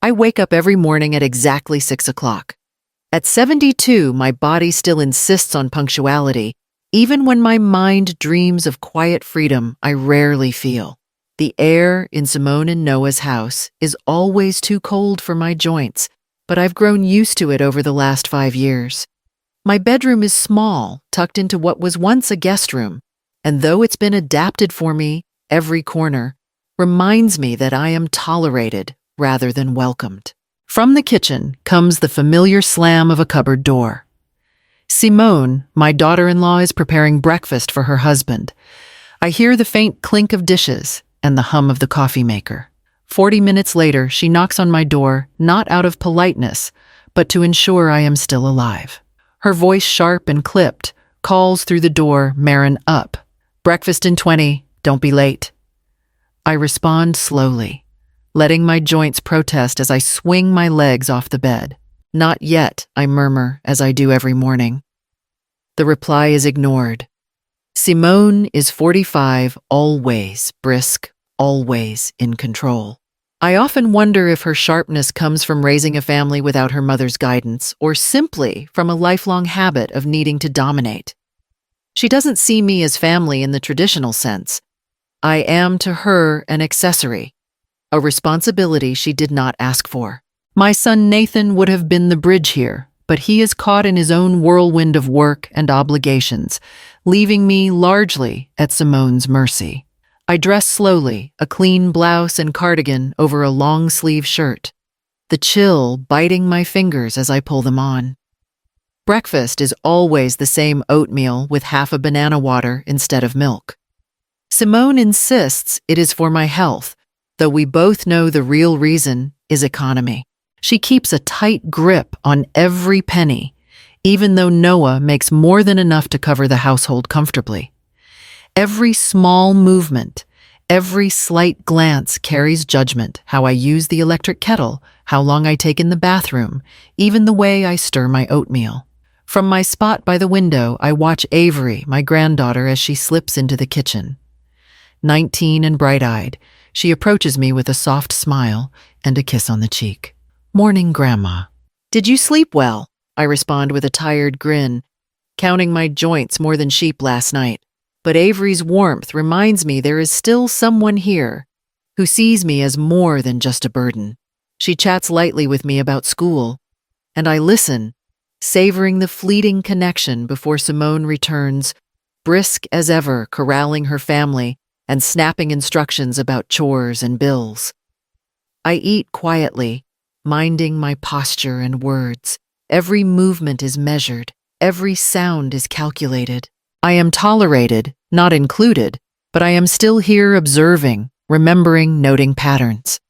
I wake up every morning at exactly 6 o'clock. At 72, my body still insists on punctuality. Even when my mind dreams of quiet freedom, I rarely feel. The air in Simone and Noah's house is always too cold for my joints, but I've grown used to it over the last 5 years. My bedroom is small, tucked into what was once a guest room, and though it's been adapted for me, every corner reminds me that I am tolerated rather than welcomed. From the kitchen comes the familiar slam of a cupboard door. Simone, my daughter-in-law, is preparing breakfast for her husband. I hear the faint clink of dishes and the hum of the coffee maker. 40 minutes later, she knocks on my door, not out of politeness, but to ensure I am still alive. Her voice, sharp and clipped, calls through the door, "Marin, up. Breakfast in 20, don't be late." I respond slowly, letting my joints protest as I swing my legs off the bed. "Not yet," I murmur, as I do every morning. The reply is ignored. Simone is 45, always brisk, always in control. I often wonder if her sharpness comes from raising a family without her mother's guidance, or simply from a lifelong habit of needing to dominate. She doesn't see me as family in the traditional sense. I am to her an accessory, a responsibility she did not ask for. My son Nathan would have been the bridge here, but he is caught in his own whirlwind of work and obligations, leaving me largely at Simone's mercy. I dress slowly, a clean blouse and cardigan over a long-sleeve shirt, the chill biting my fingers as I pull them on. Breakfast is always the same oatmeal with half a banana water instead of milk. Simone insists it is for my health, though we both know the real reason is economy. She keeps a tight grip on every penny, even though Noah makes more than enough to cover the household comfortably. Every small movement, every slight glance carries judgment: how I use the electric kettle, how long I take in the bathroom, even the way I stir my oatmeal. From my spot by the window, I watch Avery, my granddaughter, as she slips into the kitchen. 19 and bright-eyed, she approaches me with a soft smile and a kiss on the cheek. "Morning, Grandma." "Did you sleep well?" I respond with a tired grin, counting my joints more than sheep last night. But Avery's warmth reminds me there is still someone here who sees me as more than just a burden. She chats lightly with me about school, and I listen, savoring the fleeting connection before Simone returns, brisk as ever, corralling her family and snapping instructions about chores and bills. I eat quietly, minding my posture and words. Every movement is measured, every sound is calculated. I am tolerated, not included, but I am still here observing, remembering, noting patterns.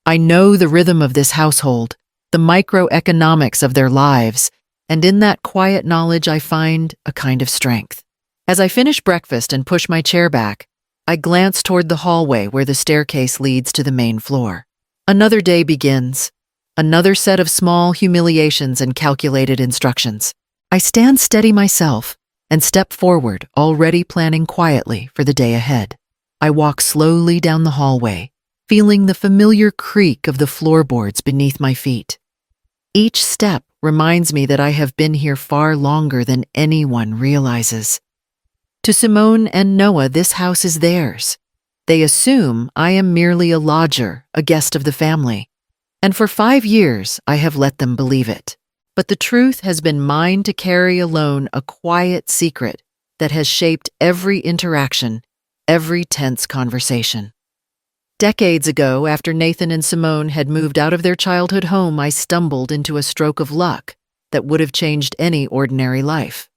I know the rhythm of this household, the microeconomics of their lives, and in that quiet knowledge I find a kind of strength. As I finish breakfast and push my chair back, I glance toward the hallway where the staircase leads to the main floor. Another day begins, another set of small humiliations and calculated instructions. I stand steady myself and step forward, already planning quietly for the day ahead. I walk slowly down the hallway, feeling the familiar creak of the floorboards beneath my feet. Each step reminds me that I have been here far longer than anyone realizes. To Simone and Noah, this house is theirs. They assume I am merely a lodger, a guest of the family. And for 5 years, I have let them believe it. But the truth has been mine to carry alone, a quiet secret that has shaped every interaction, every tense conversation. Decades ago, after Nathan and Simone had moved out of their childhood home, I stumbled into a stroke of luck that would have changed any ordinary life.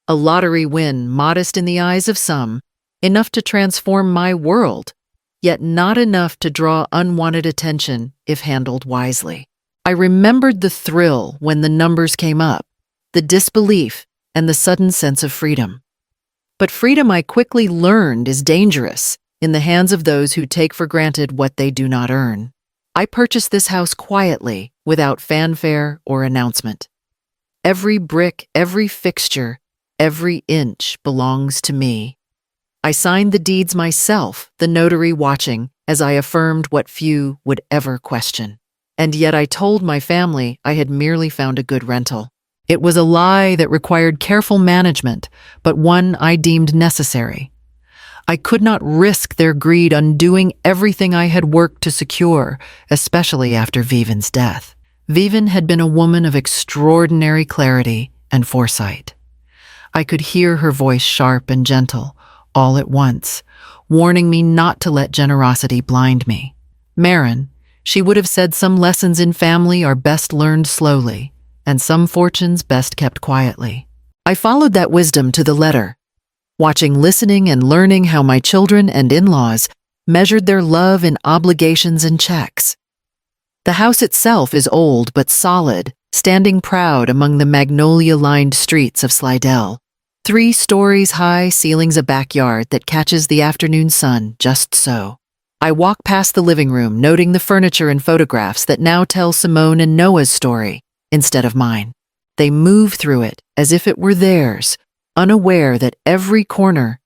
A lottery win, modest in the eyes of some, enough to transform my world, yet not enough to draw unwanted attention if handled wisely. I remembered the thrill when the numbers came up, the disbelief, and the sudden sense of freedom. But freedom, I quickly learned, is dangerous in the hands of those who take for granted what they do not earn. I purchased this house quietly, without fanfare or announcement. Every brick, every fixture, every inch belongs to me. I signed the deeds myself, the notary watching as I affirmed what few would ever question. And yet I told my family I had merely found a good rental. It was a lie that required careful management, but one I deemed necessary. I could not risk their greed undoing everything I had worked to secure, especially after Vivian's death. Vivian had been a woman of extraordinary clarity and foresight. I could hear her voice sharp and gentle, all at once, warning me not to let generosity blind me. Marin, she would have said some lessons in family are best learned slowly, and some fortunes best kept quietly. I followed that wisdom to the letter, watching, listening, and learning how my children and in-laws measured their love in obligations and checks. The house itself is old but solid, standing proud among the magnolia-lined streets of Slidell. 3 stories high, ceilings a backyard that catches the afternoon sun just so. I walk past the living room, noting the furniture and photographs that now tell Simone and Noah's story instead of mine. They move through it as if it were theirs, unaware that every corner,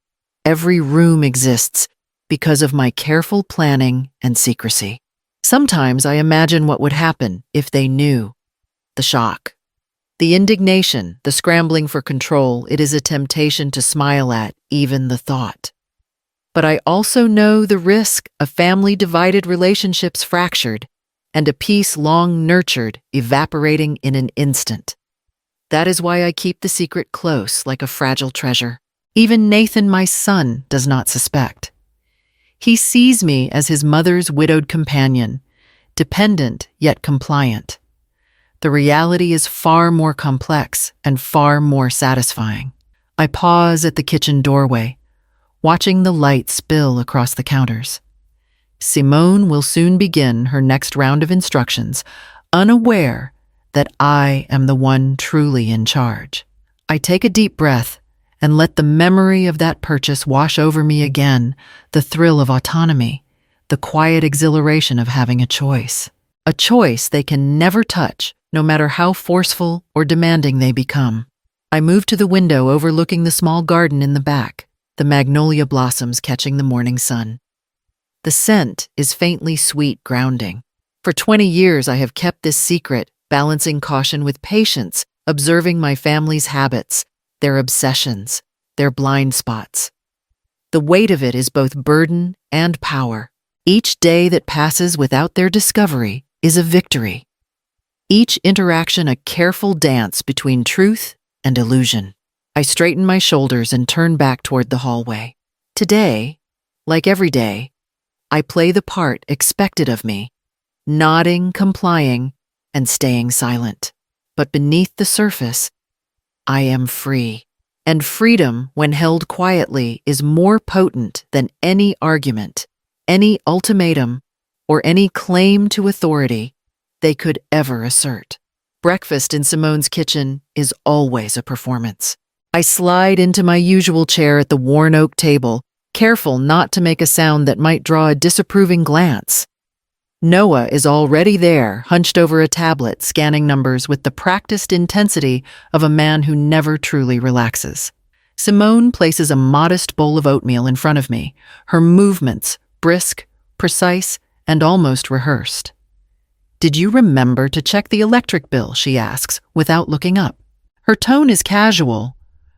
every room exists because of my careful planning and secrecy. Sometimes I imagine what would happen if they knew. The shock, the indignation, the scrambling for control. It is a temptation to smile at even the thought. But I also know the risk of family divided, relationships fractured, and a peace long nurtured evaporating in an instant. That is why I keep the secret close like a fragile treasure. Even Nathan, my son, does not suspect. He sees me as his mother's widowed companion, dependent yet compliant. The reality is far more complex and far more satisfying. I pause at the kitchen doorway, watching the light spill across the counters. Simone will soon begin her next round of instructions, unaware that I am the one truly in charge. I take a deep breath and let the memory of that purchase wash over me again, the thrill of autonomy, the quiet exhilaration of having a choice they can never touch, no matter how forceful or demanding they become. I move to the window overlooking the small garden in the back, the magnolia blossoms catching the morning sun. The scent is faintly sweet, grounding. For 20 years I have kept this secret, balancing caution with patience, observing my family's habits, their obsessions, their blind spots. The weight of it is both burden and power. Each day that passes without their discovery is a victory. Each interaction a careful dance between truth and illusion. I straighten my shoulders and turn back toward the hallway. Today, like every day, I play the part expected of me, nodding, complying, and staying silent. But beneath the surface, I am free. And freedom, when held quietly, is more potent than any argument, any ultimatum, or any claim to authority they could ever assert. Breakfast in Simone's kitchen is always a performance. I slide into my usual chair at the worn oak table, careful not to make a sound that might draw a disapproving glance. Noah is already there, hunched over a tablet, scanning numbers with the practiced intensity of a man who never truly relaxes. Simone places a modest bowl of oatmeal in front of me, her movements brisk, precise, and almost rehearsed. "Did you remember to check the electric bill?" she asks, without looking up. Her tone is casual,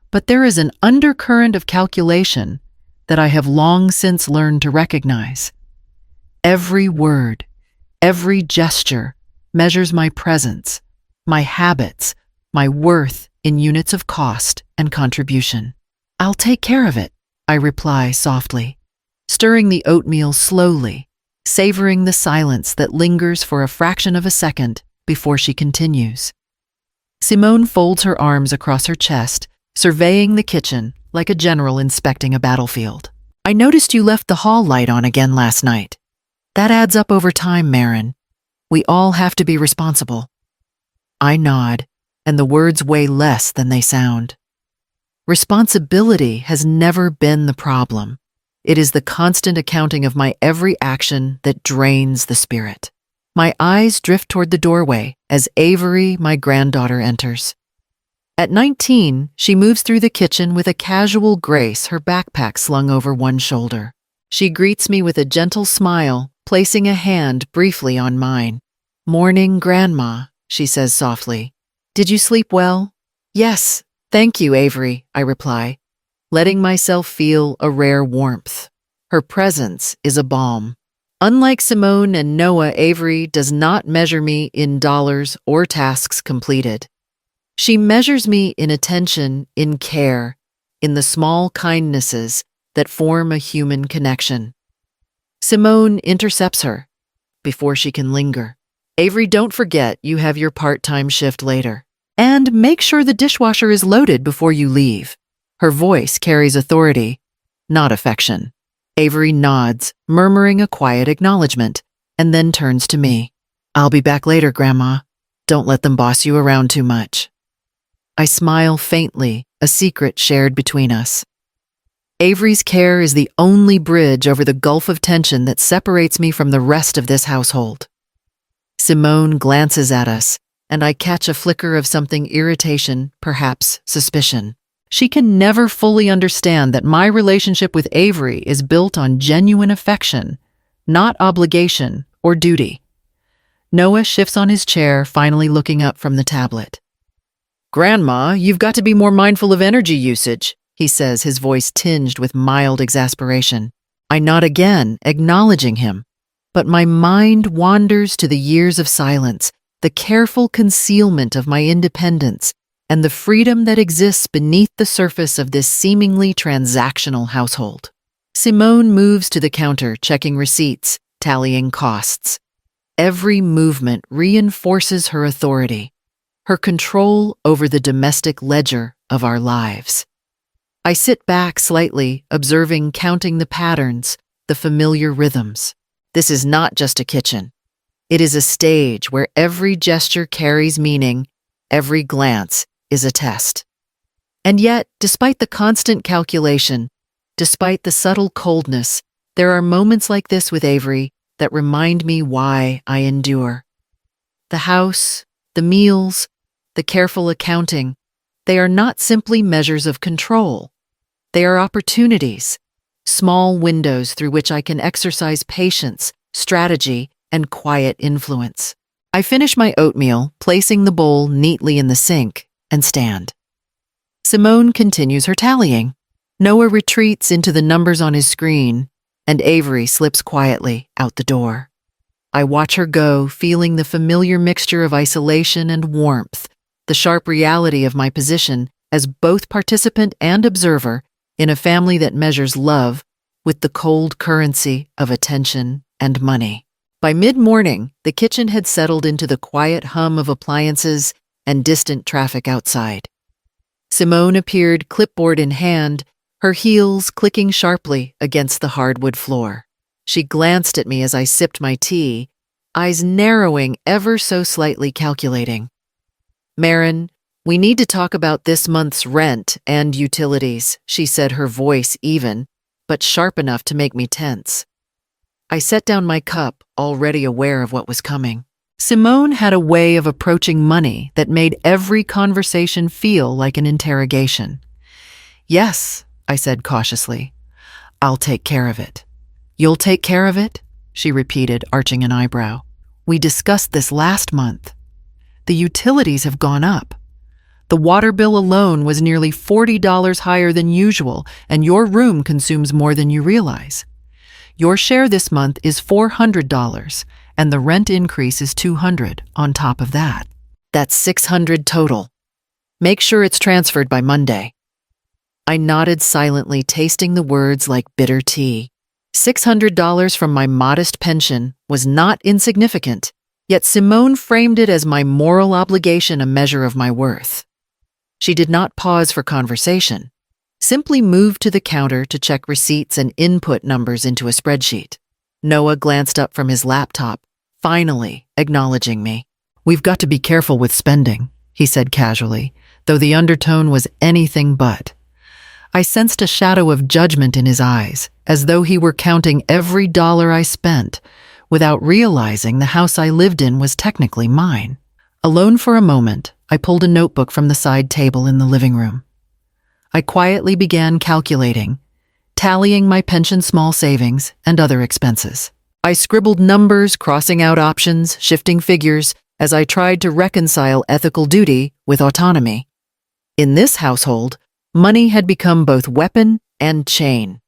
but there is an undercurrent of calculation that I have long since learned to recognize. Every word, every gesture measures my presence, my habits, my worth in units of cost and contribution. "I'll take care of it," I reply softly, stirring the oatmeal slowly, savoring the silence that lingers for a fraction of a second before she continues. Simone folds her arms across her chest, surveying the kitchen like a general inspecting a battlefield. "I noticed you left the hall light on again last night. That adds up over time, Marin. We all have to be responsible." I nod, and the words weigh less than they sound. Responsibility has never been the problem. It is the constant accounting of my every action that drains the spirit. My eyes drift toward the doorway as Avery, my granddaughter, enters. At 19, she moves through the kitchen with a casual grace, her backpack slung over one shoulder. She greets me with a gentle smile, placing a hand briefly on mine. "Morning, Grandma," she says softly. "Did you sleep well?" "Yes, thank you, Avery," I reply, letting myself feel a rare warmth. Her presence is a balm. Unlike Simone and Noah, Avery does not measure me in dollars or tasks completed. She measures me in attention, in care, in the small kindnesses that form a human connection. Simone intercepts her before she can linger. "Avery, don't forget you have your part-time shift later. And make sure the dishwasher is loaded before you leave." Her voice carries authority, not affection. Avery nods, murmuring a quiet acknowledgement, and then turns to me. "I'll be back later, Grandma. Don't let them boss you around too much." I smile faintly, a secret shared between us. Avery's care is the only bridge over the gulf of tension that separates me from the rest of this household. Simone glances at us, and I catch a flicker of something irritation, perhaps suspicion. She can never fully understand that my relationship with Avery is built on genuine affection, not obligation or duty. Noah shifts on his chair, finally looking up from the tablet. "Grandma, you've got to be more mindful of energy usage," he says, his voice tinged with mild exasperation. I nod again, acknowledging him, but my mind wanders to the years of silence, the careful concealment of my independence, and the freedom that exists beneath the surface of this seemingly transactional household. Simone moves to the counter, checking receipts, tallying costs. Every movement reinforces her authority, her control over the domestic ledger of our lives. I sit back slightly, observing, counting the patterns, the familiar rhythms. This is not just a kitchen. It is a stage where every gesture carries meaning, every glance is a test. And yet, despite the constant calculation, despite the subtle coldness, there are moments like this with Avery that remind me why I endure. The house, the meals, the careful accounting, they are not simply measures of control. They are opportunities, small windows through which I can exercise patience, strategy, and quiet influence. I finish my oatmeal, placing the bowl neatly in the sink, and stand. Simone continues her tallying. Noah retreats into the numbers on his screen, and Avery slips quietly out the door. I watch her go, feeling the familiar mixture of isolation and warmth, the sharp reality of my position as both participant and observer in a family that measures love with the cold currency of attention and money. By mid-morning, the kitchen had settled into the quiet hum of appliances and distant traffic outside. Simone appeared, clipboard in hand, her heels clicking sharply against the hardwood floor. She glanced at me as I sipped my tea, eyes narrowing ever so slightly, calculating. "Marin, we need to talk about this month's rent and utilities," she said, her voice even, but sharp enough to make me tense. I set down my cup, already aware of what was coming. Simone had a way of approaching money that made every conversation feel like an interrogation. "Yes," I said cautiously. "I'll take care of it." "You'll take care of it?" she repeated, arching an eyebrow. "We discussed this last month. The utilities have gone up. The water bill alone was nearly $40 higher than usual, and your room consumes more than you realize. Your share this month is $400, and the rent increase is $200 on top of that. That's $600 total. Make sure it's transferred by Monday." I nodded silently, tasting the words like bitter tea. $600 from my modest pension was not insignificant, yet Simone framed it as my moral obligation, a measure of my worth. She did not pause for conversation, simply moved to the counter to check receipts and input numbers into a spreadsheet. Noah glanced up from his laptop, finally acknowledging me. "We've got to be careful with spending," he said casually, though the undertone was anything but. I sensed a shadow of judgment in his eyes, as though he were counting every dollar I spent, without realizing the house I lived in was technically mine. Alone for a moment, I pulled a notebook from the side table in the living room. I quietly began calculating, tallying my pension small savings and other expenses. I scribbled numbers, crossing out options, shifting figures, as I tried to reconcile ethical duty with autonomy. In this household, money had become both weapon and chain.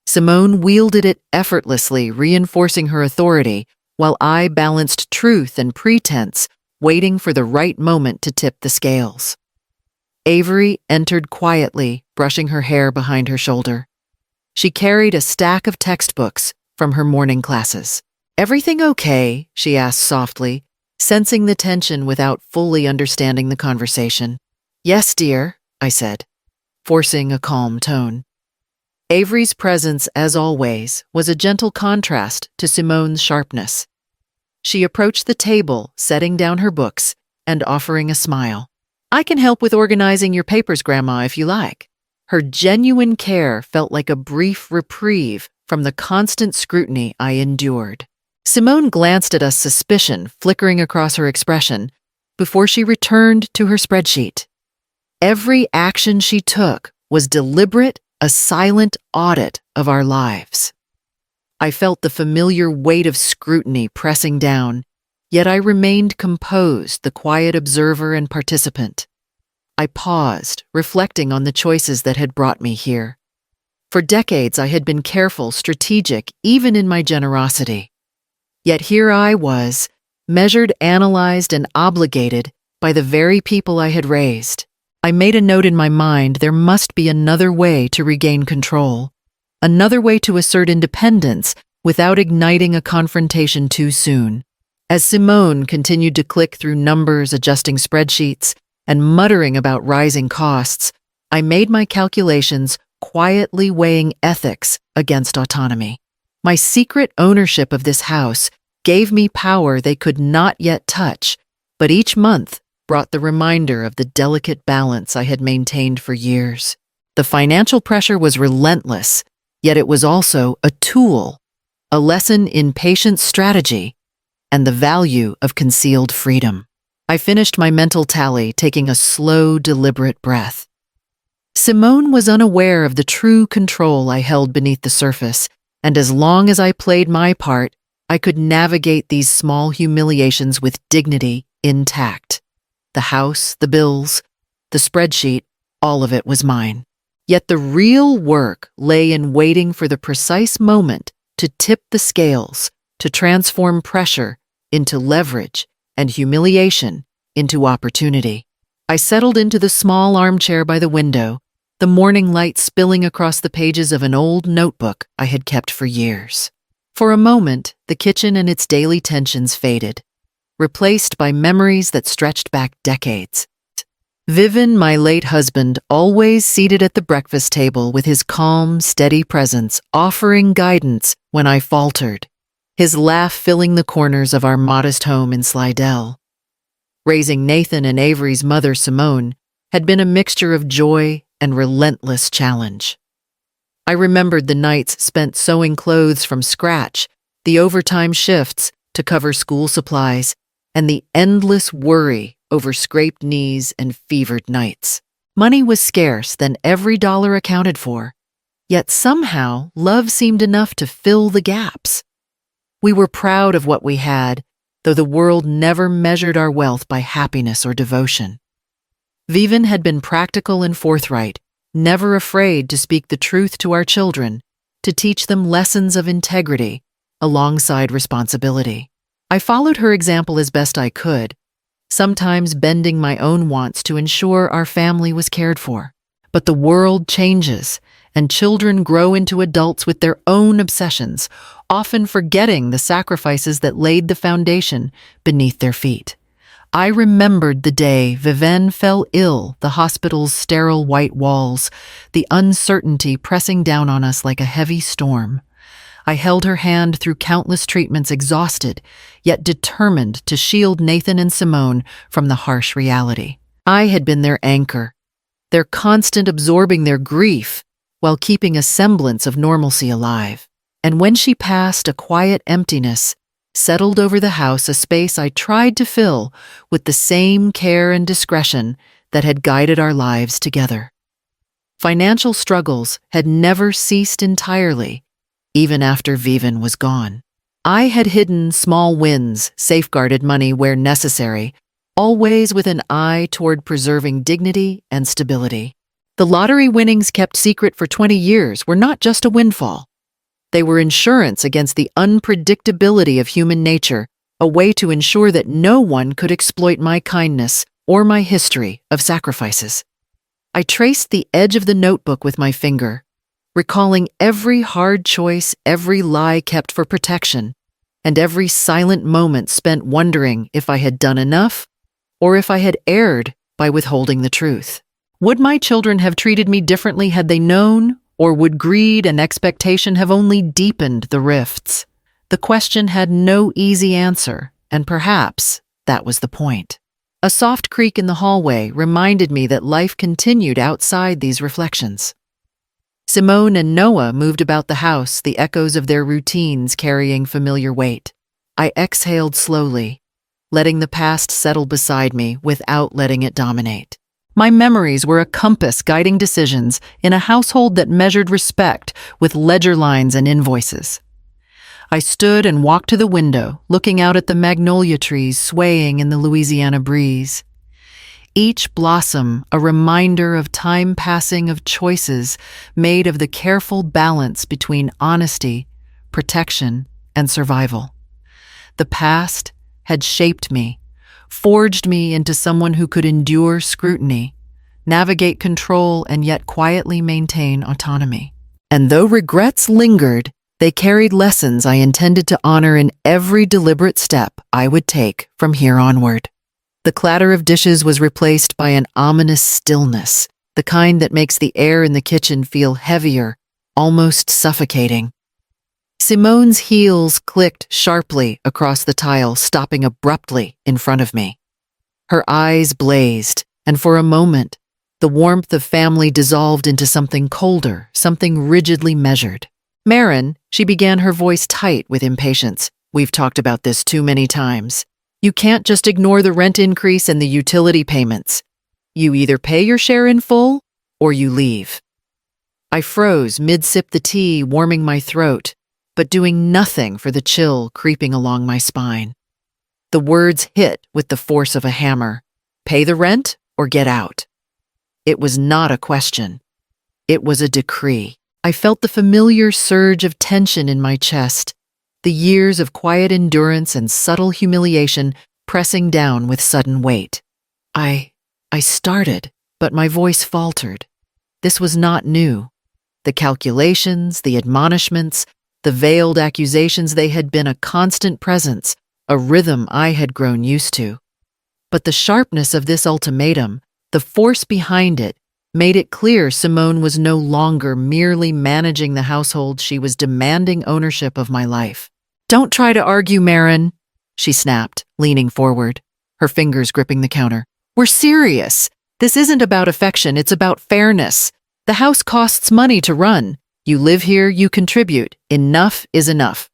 Simone wielded it effortlessly, reinforcing her authority, while I balanced truth and pretense, waiting for the right moment to tip the scales. Avery entered quietly, brushing her hair behind her shoulder. She carried a stack of textbooks from her morning classes. "Everything okay?" she asked softly, sensing the tension without fully understanding the conversation. "Yes, dear," I said, forcing a calm tone. Avery's presence, as always, was a gentle contrast to Simone's sharpness. She approached the table, setting down her books and offering a smile. "I can help with organizing your papers, Grandma, if you like." Her genuine care felt like a brief reprieve from the constant scrutiny I endured. Simone glanced at us, suspicion flickering across her expression, before she returned to her spreadsheet. Every action she took was deliberate, a silent audit of our lives. I felt the familiar weight of scrutiny pressing down, yet I remained composed, the quiet observer and participant. I paused, reflecting on the choices that had brought me here. For decades, I had been careful, strategic, even in my generosity. Yet here I was, measured, analyzed, and obligated by the very people I had raised. I made a note in my mind: there must be another way to regain control, another way to assert independence without igniting a confrontation too soon. As Simone continued to click through numbers, adjusting spreadsheets, and muttering about rising costs, I made my calculations, quietly weighing ethics against autonomy. My secret ownership of this house gave me power they could not yet touch, but each month brought the reminder of the delicate balance I had maintained for years. The financial pressure was relentless, yet it was also a tool, a lesson in patient strategy, and the value of concealed freedom. I finished my mental tally, taking a slow, deliberate breath. Simone was unaware of the true control I held beneath the surface, and as long as I played my part, I could navigate these small humiliations with dignity intact. The house, the bills, the spreadsheet, all of it was mine. Yet the real work lay in waiting for the precise moment to tip the scales, to transform pressure into leverage and humiliation into opportunity. I settled into the small armchair by the window, the morning light spilling across the pages of an old notebook I had kept for years. For a moment, the kitchen and its daily tensions faded, replaced by memories that stretched back decades. Vivin, my late husband, always seated at the breakfast table with his calm, steady presence, offering guidance when I faltered, his laugh filling the corners of our modest home in Slidell. Raising Nathan and Avery's mother, Simone, had been a mixture of joy and relentless challenge. I remembered the nights spent sewing clothes from scratch, the overtime shifts to cover school supplies, and the endless worry over scraped knees and fevered nights. Money was scarce, then every dollar accounted for, yet somehow love seemed enough to fill the gaps. We were proud of what we had, though the world never measured our wealth by happiness or devotion. Vivin had been practical and forthright, never afraid to speak the truth to our children, to teach them lessons of integrity alongside responsibility. I followed her example as best I could, sometimes bending my own wants to ensure our family was cared for. But the world changes, and children grow into adults with their own obsessions, often forgetting the sacrifices that laid the foundation beneath their feet. I remembered the day Vivin fell ill, the hospital's sterile white walls, the uncertainty pressing down on us like a heavy storm. I held her hand through countless treatments, exhausted, yet determined to shield Nathan and Simone from the harsh reality. I had been their anchor, their constant absorbing their grief while keeping a semblance of normalcy alive. And when she passed, a quiet emptiness settled over the house, a space I tried to fill with the same care and discretion that had guided our lives together. Financial struggles had never ceased entirely, even after Vivin was gone. I had hidden small wins, safeguarded money where necessary, always with an eye toward preserving dignity and stability. The lottery winnings kept secret for 20 years were not just a windfall. They were insurance against the unpredictability of human nature, a way to ensure that no one could exploit my kindness or my history of sacrifices. I traced the edge of the notebook with my finger, recalling every hard choice, every lie kept for protection, and every silent moment spent wondering if I had done enough or if I had erred by withholding the truth. Would my children have treated me differently had they known, or would greed and expectation have only deepened the rifts? The question had no easy answer, and perhaps that was the point. A soft creak in the hallway reminded me that life continued outside these reflections. Simone and Noah moved about the house, the echoes of their routines carrying familiar weight. I exhaled slowly, letting the past settle beside me without letting it dominate. My memories were a compass guiding decisions in a household that measured respect with ledger lines and invoices. I stood and walked to the window, looking out at the magnolia trees swaying in the Louisiana breeze. Each blossom a reminder of time passing, of choices made of the careful balance between honesty, protection, and survival. The past had shaped me, forged me into someone who could endure scrutiny, navigate control, and yet quietly maintain autonomy. And though regrets lingered, they carried lessons I intended to honor in every deliberate step I would take from here onward. The clatter of dishes was replaced by an ominous stillness, the kind that makes the air in the kitchen feel heavier, almost suffocating. Simone's heels clicked sharply across the tile, stopping abruptly in front of me. Her eyes blazed, and for a moment, the warmth of family dissolved into something colder, something rigidly measured. "Marin," she began, her voice tight with impatience. "We've talked about this too many times. You can't just ignore the rent increase and the utility payments. You either pay your share in full, or you leave." I froze mid-sip the tea, warming my throat, but doing nothing for the chill creeping along my spine. The words hit with the force of a hammer. Pay the rent or get out. It was not a question. It was a decree. I felt the familiar surge of tension in my chest, the years of quiet endurance and subtle humiliation pressing down with sudden weight. I started, but my voice faltered. This was not new. The calculations, the admonishments, the veiled accusations, they had been a constant presence, a rhythm I had grown used to. But the sharpness of this ultimatum, the force behind it, made it clear Simone was no longer merely managing the household, she was demanding ownership of my life. "Don't try to argue, Marin," she snapped, leaning forward, her fingers gripping the counter. "We're serious. This isn't about affection, it's about fairness. The house costs money to run. You live here, you contribute. Enough is enough."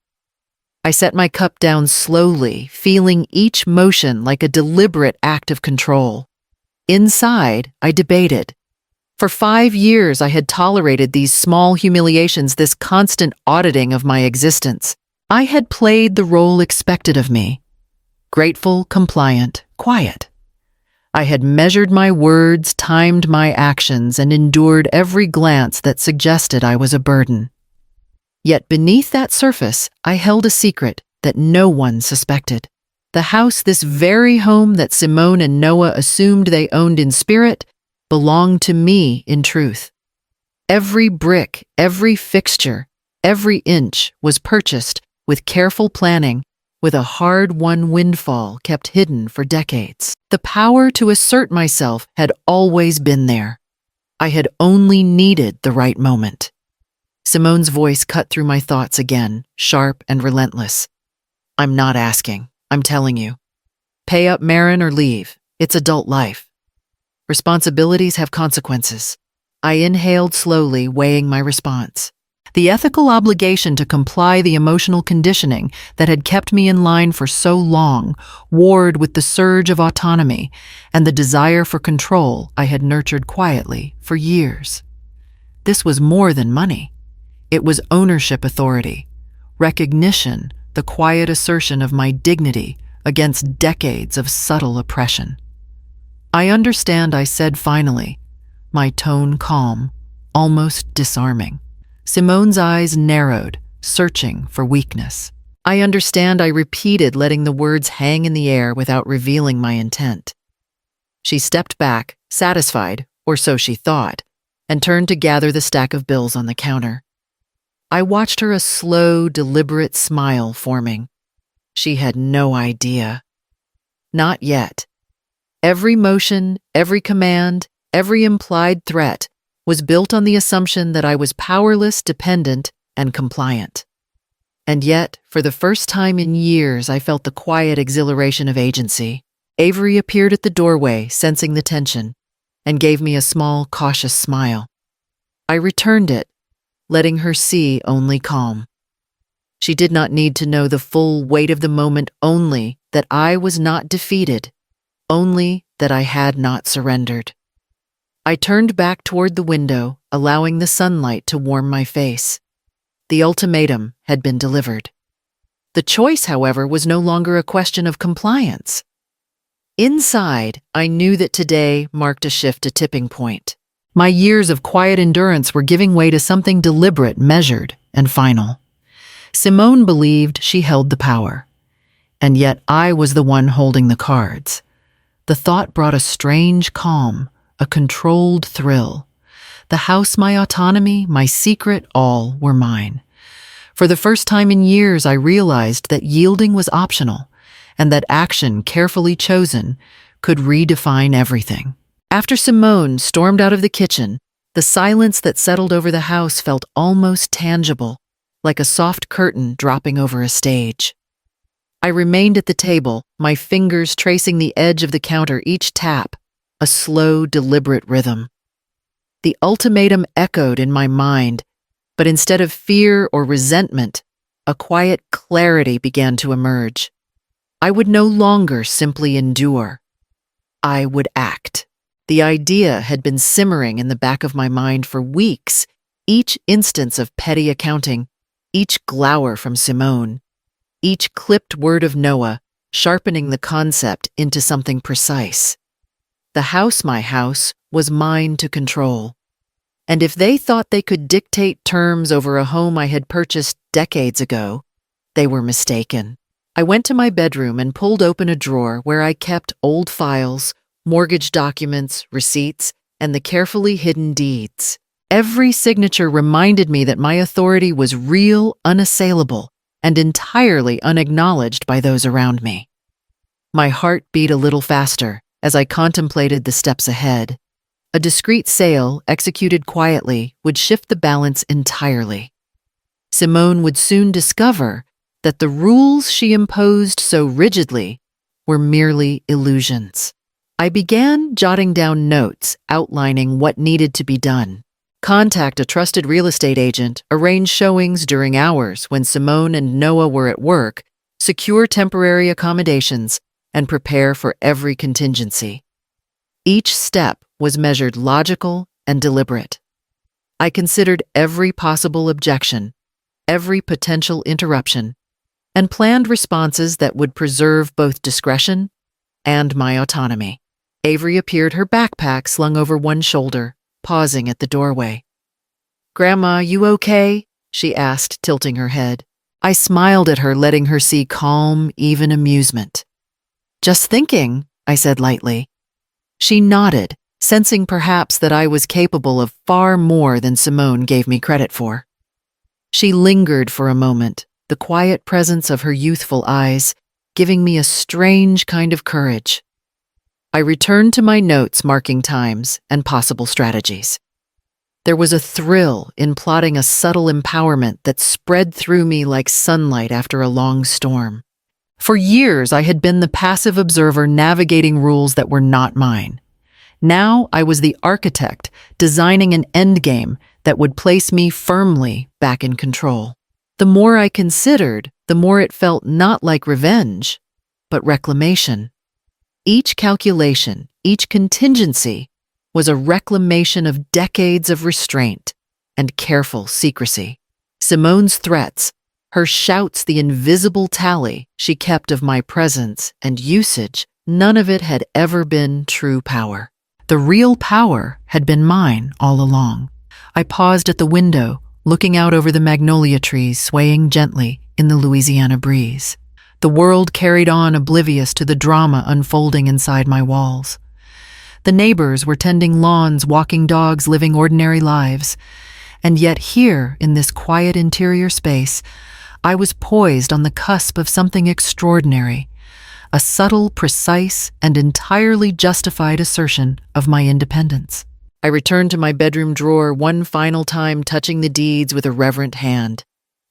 I set my cup down slowly, feeling each motion like a deliberate act of control. Inside, I debated. For 5 years, I had tolerated these small humiliations, this constant auditing of my existence. I had played the role expected of me. Grateful, compliant, quiet. I had measured my words, timed my actions, and endured every glance that suggested I was a burden. Yet beneath that surface, I held a secret that no one suspected. The house, this very home that Simone and Noah assumed they owned in spirit, belonged to me in truth. Every brick, every fixture, every inch was purchased with careful planning, with a hard-won windfall kept hidden for decades. The power to assert myself had always been there. I had only needed the right moment. Simone's voice cut through my thoughts again, sharp and relentless. "I'm not asking. I'm telling you. Pay up, Marin, or leave. It's adult life. Responsibilities have consequences." I inhaled slowly, weighing my response. The ethical obligation to comply, the emotional conditioning that had kept me in line for so long, warred with the surge of autonomy and the desire for control I had nurtured quietly for years. This was more than money. It was ownership, authority, recognition, the quiet assertion of my dignity against decades of subtle oppression. "I understand," I said finally, my tone calm, almost disarming. Simone's eyes narrowed, searching for weakness. "I understand," I repeated, letting the words hang in the air without revealing my intent. She stepped back, satisfied, or so she thought, and turned to gather the stack of bills on the counter. I watched her, a slow, deliberate smile forming. She had no idea. Not yet. Every motion, every command, every implied threat was built on the assumption that I was powerless, dependent, and compliant. And yet, for the first time in years, I felt the quiet exhilaration of agency. Avery appeared at the doorway, sensing the tension, and gave me a small, cautious smile. I returned it, letting her see only calm. She did not need to know the full weight of the moment, only that I was not defeated, only that I had not surrendered. I turned back toward the window, allowing the sunlight to warm my face. The ultimatum had been delivered. The choice, however, was no longer a question of compliance. Inside, I knew that today marked a shift, a tipping point. My years of quiet endurance were giving way to something deliberate, measured, and final. Simone believed she held the power, and yet I was the one holding the cards. The thought brought a strange calm, a controlled thrill. The house, my autonomy, my secret, all were mine. For the first time in years, I realized that yielding was optional, and that action, carefully chosen, could redefine everything. After Simone stormed out of the kitchen, the silence that settled over the house felt almost tangible, like a soft curtain dropping over a stage. I remained at the table, my fingers tracing the edge of the counter, each tap, a slow, deliberate rhythm. The ultimatum echoed in my mind, but instead of fear or resentment, a quiet clarity began to emerge. I would no longer simply endure. I would act. The idea had been simmering in the back of my mind for weeks, each instance of petty accounting, each glower from Simone, each clipped word of Noah, sharpening the concept into something precise. The house, my house, was mine to control. And if they thought they could dictate terms over a home I had purchased decades ago, they were mistaken. I went to my bedroom and pulled open a drawer where I kept old files, mortgage documents, receipts, and the carefully hidden deeds. Every signature reminded me that my authority was real, unassailable, and entirely unacknowledged by those around me. My heart beat a little faster as I contemplated the steps ahead. A discreet sale, executed quietly, would shift the balance entirely. Simone would soon discover that the rules she imposed so rigidly were merely illusions. I began jotting down notes outlining what needed to be done. Contact a trusted real estate agent, arrange showings during hours when Simone and Noah were at work, secure temporary accommodations, and prepare for every contingency. Each step was measured, logical, and deliberate. I considered every possible objection, every potential interruption, and planned responses that would preserve both discretion and my autonomy. Avery appeared, her backpack slung over one shoulder, pausing at the doorway. "Grandma, you okay?" she asked, tilting her head. I smiled at her, letting her see calm, even amusement. "Just thinking," I said lightly. She nodded, sensing perhaps that I was capable of far more than Simone gave me credit for. She lingered for a moment, the quiet presence of her youthful eyes giving me a strange kind of courage. I returned to my notes, marking times and possible strategies. There was a thrill in plotting a subtle empowerment that spread through me like sunlight after a long storm. For years, I had been the passive observer navigating rules that were not mine. Now I was the architect, designing an endgame that would place me firmly back in control. The more I considered, the more it felt not like revenge, but reclamation. Each calculation, each contingency, was a reclamation of decades of restraint and careful secrecy. Simone's threats, Her shouts the invisible tally she kept of my presence and usage, none of it had ever been true power. The real power had been mine all along. I paused at the window, looking out over the magnolia trees swaying gently in the Louisiana breeze. The world carried on oblivious to the drama unfolding inside my walls. The neighbors were tending lawns, walking dogs, living ordinary lives. And yet here, in this quiet interior space, I was poised on the cusp of something extraordinary, a subtle, precise, and entirely justified assertion of my independence. I returned to my bedroom drawer one final time, touching the deeds with a reverent hand.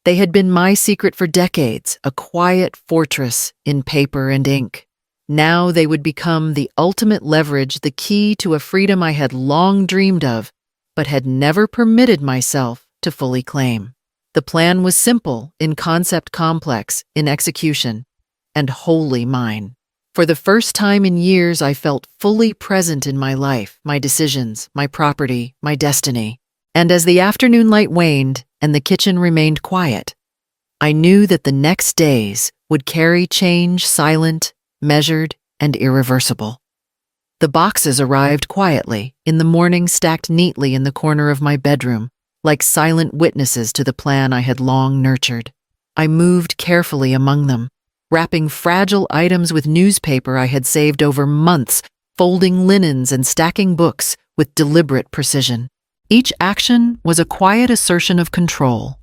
They had been my secret for decades, a quiet fortress in paper and ink. Now they would become the ultimate leverage, the key to a freedom I had long dreamed of, but had never permitted myself to fully claim. The plan was simple, in concept complex, in execution, and wholly mine. For the first time in years, I felt fully present in my life, my decisions, my property, my destiny. And as the afternoon light waned and the kitchen remained quiet, I knew that the next days would carry change, silent, measured, and irreversible. The boxes arrived quietly, in the morning stacked neatly in the corner of my bedroom, like silent witnesses to the plan I had long nurtured. I moved carefully among them, wrapping fragile items with newspaper I had saved over months, folding linens and stacking books with deliberate precision. Each action was a quiet assertion of control,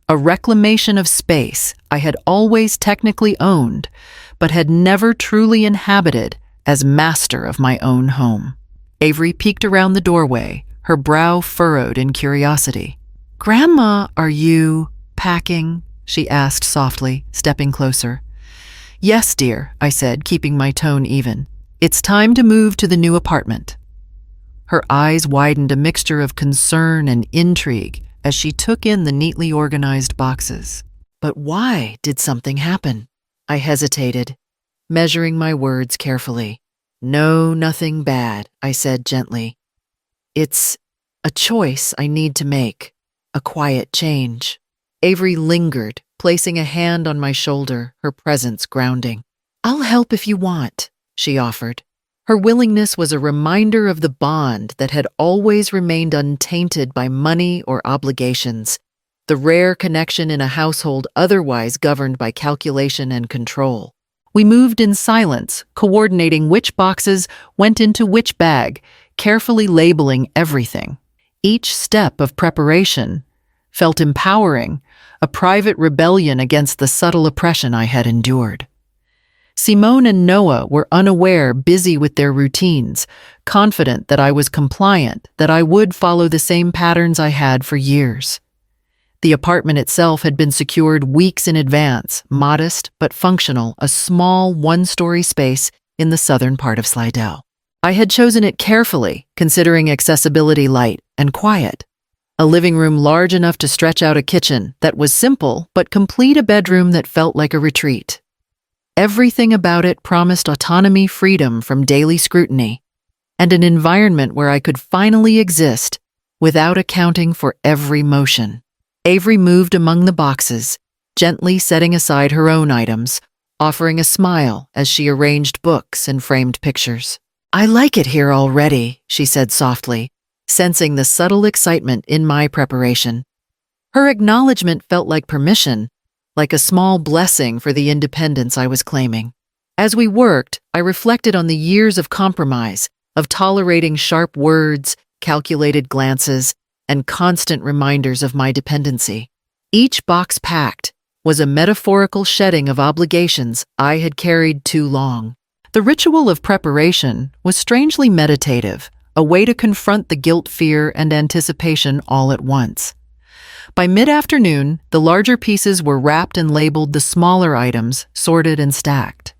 a reclamation of space I had always technically owned, but had never truly inhabited as master of my own home. Avery peeked around the doorway, her brow furrowed in curiosity. "Grandma, are you packing?" she asked softly, stepping closer. "Yes, dear," I said, keeping my tone even. "It's time to move to the new apartment." Her eyes widened, a mixture of concern and intrigue, as she took in the neatly organized boxes. But why did something happen? I hesitated, measuring my words carefully. "No, nothing bad," I said gently. "It's a choice I need to make, a quiet change." Avery lingered, placing a hand on my shoulder, her presence grounding. "I'll help if you want," she offered. Her willingness was a reminder of the bond that had always remained untainted by money or obligations, the rare connection in a household otherwise governed by calculation and control. We moved in silence, coordinating which boxes went into which bag, carefully labeling everything. Each step of preparation felt empowering, a private rebellion against the subtle oppression I had endured. Simone and Noah were unaware, busy with their routines, confident that I was compliant, that I would follow the same patterns I had for years. The apartment itself had been secured weeks in advance, modest but functional, a small one-story space in the southern part of Slidell. I had chosen it carefully, considering accessibility light and quiet. A living room large enough to stretch out a kitchen that was simple but complete, a bedroom that felt like a retreat. Everything about it promised autonomy, freedom from daily scrutiny, and an environment where I could finally exist without accounting for every motion. Avery moved among the boxes, gently setting aside her own items, offering a smile as she arranged books and framed pictures. "I like it here already," she said softly, sensing the subtle excitement in my preparation. Her acknowledgement felt like permission, like a small blessing for the independence I was claiming. As we worked, I reflected on the years of compromise, of tolerating sharp words, calculated glances, and constant reminders of my dependency. Each box packed was a metaphorical shedding of obligations I had carried too long. The ritual of preparation was strangely meditative, a way to confront the guilt, fear, and anticipation all at once. By mid-afternoon, the larger pieces were wrapped and labeled, the smaller items sorted and stacked.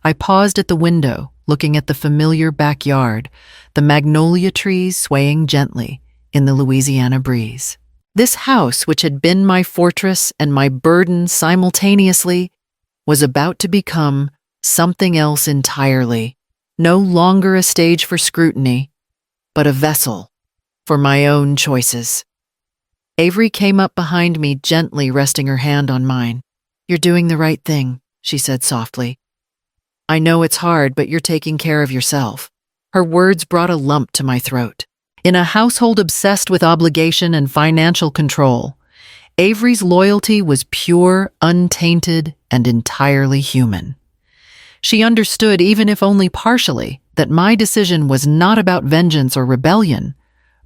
I paused at the window, looking at the familiar backyard, the magnolia trees swaying gently in the Louisiana breeze. This house, which had been my fortress and my burden simultaneously, was about to become something else entirely, no longer a stage for scrutiny, but a vessel for my own choices. Avery came up behind me, gently resting her hand on mine. "You're doing the right thing," she said softly. "I know it's hard, but you're taking care of yourself." Her words brought a lump to my throat. In a household obsessed with obligation and financial control, Avery's loyalty was pure, untainted, and entirely human. She understood, even if only partially, that my decision was not about vengeance or rebellion,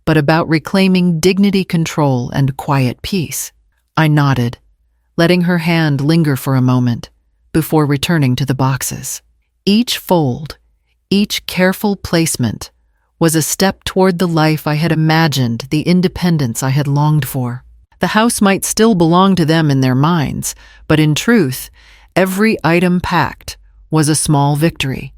but about reclaiming dignity, control, and quiet peace. I nodded, letting her hand linger for a moment before returning to the boxes. Each fold, each careful placement, was a step toward the life I had imagined, the independence I had longed for. The house might still belong to them in their minds, but in truth, every item packed was a small victory,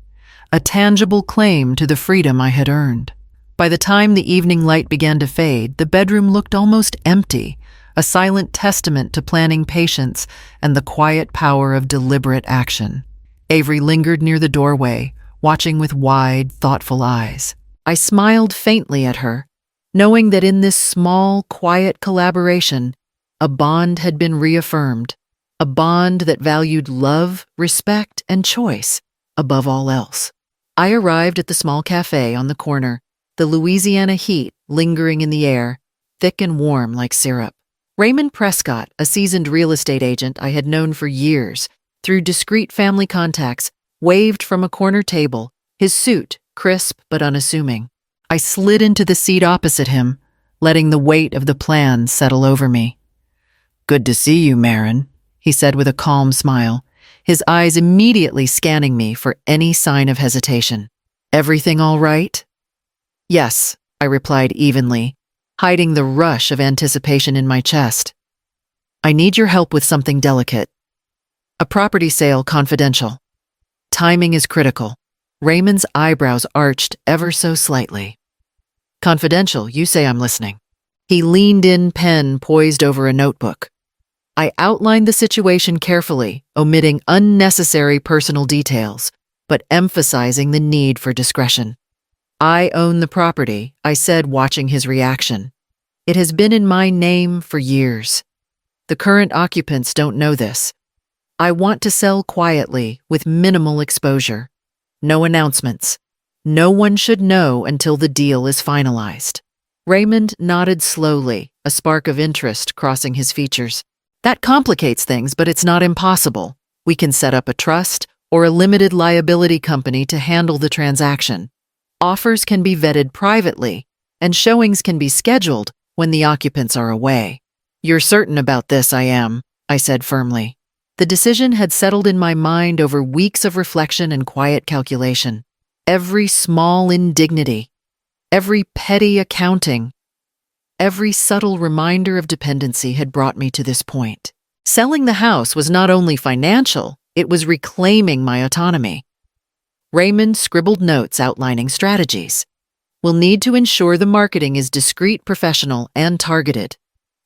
a tangible claim to the freedom I had earned. By the time the evening light began to fade, the bedroom looked almost empty, a silent testament to planning patience and the quiet power of deliberate action. Avery lingered near the doorway, watching with wide, thoughtful eyes. I smiled faintly at her, knowing that in this small, quiet collaboration, a bond had been reaffirmed, a bond that valued love, respect, and choice above all else. I arrived at the small cafe on the corner, the Louisiana heat lingering in the air, thick and warm like syrup. Raymond Prescott, a seasoned real estate agent I had known for years, through discreet family contacts, waved from a corner table, his suit crisp but unassuming. I slid into the seat opposite him, letting the weight of the plan settle over me. "Good to see you, Marin," he said with a calm smile, his eyes immediately scanning me for any sign of hesitation. "Everything all right?" "Yes," I replied evenly, hiding the rush of anticipation in my chest. "I need your help with something delicate. A property sale, confidential. Timing is critical." Raymond's eyebrows arched ever so slightly. "Confidential, you say, I'm listening." He leaned in, pen poised over a notebook. I outlined the situation carefully, omitting unnecessary personal details, but emphasizing the need for discretion. "I own the property," I said, watching his reaction. "It has been in my name for years. The current occupants don't know this. I want to sell quietly, with minimal exposure. No announcements. No one should know until the deal is finalized." Raymond nodded slowly, a spark of interest crossing his features. "That complicates things, but it's not impossible. We can set up a trust or a limited liability company to handle the transaction. Offers can be vetted privately, and showings can be scheduled when the occupants are away." "You're certain about this?" "I am," I said firmly. The decision had settled in my mind over weeks of reflection and quiet calculation. Every small indignity, every petty accounting, every subtle reminder of dependency had brought me to this point. Selling the house was not only financial, it was reclaiming my autonomy. Raymond scribbled notes outlining strategies. "We'll need to ensure the marketing is discreet, professional, and targeted.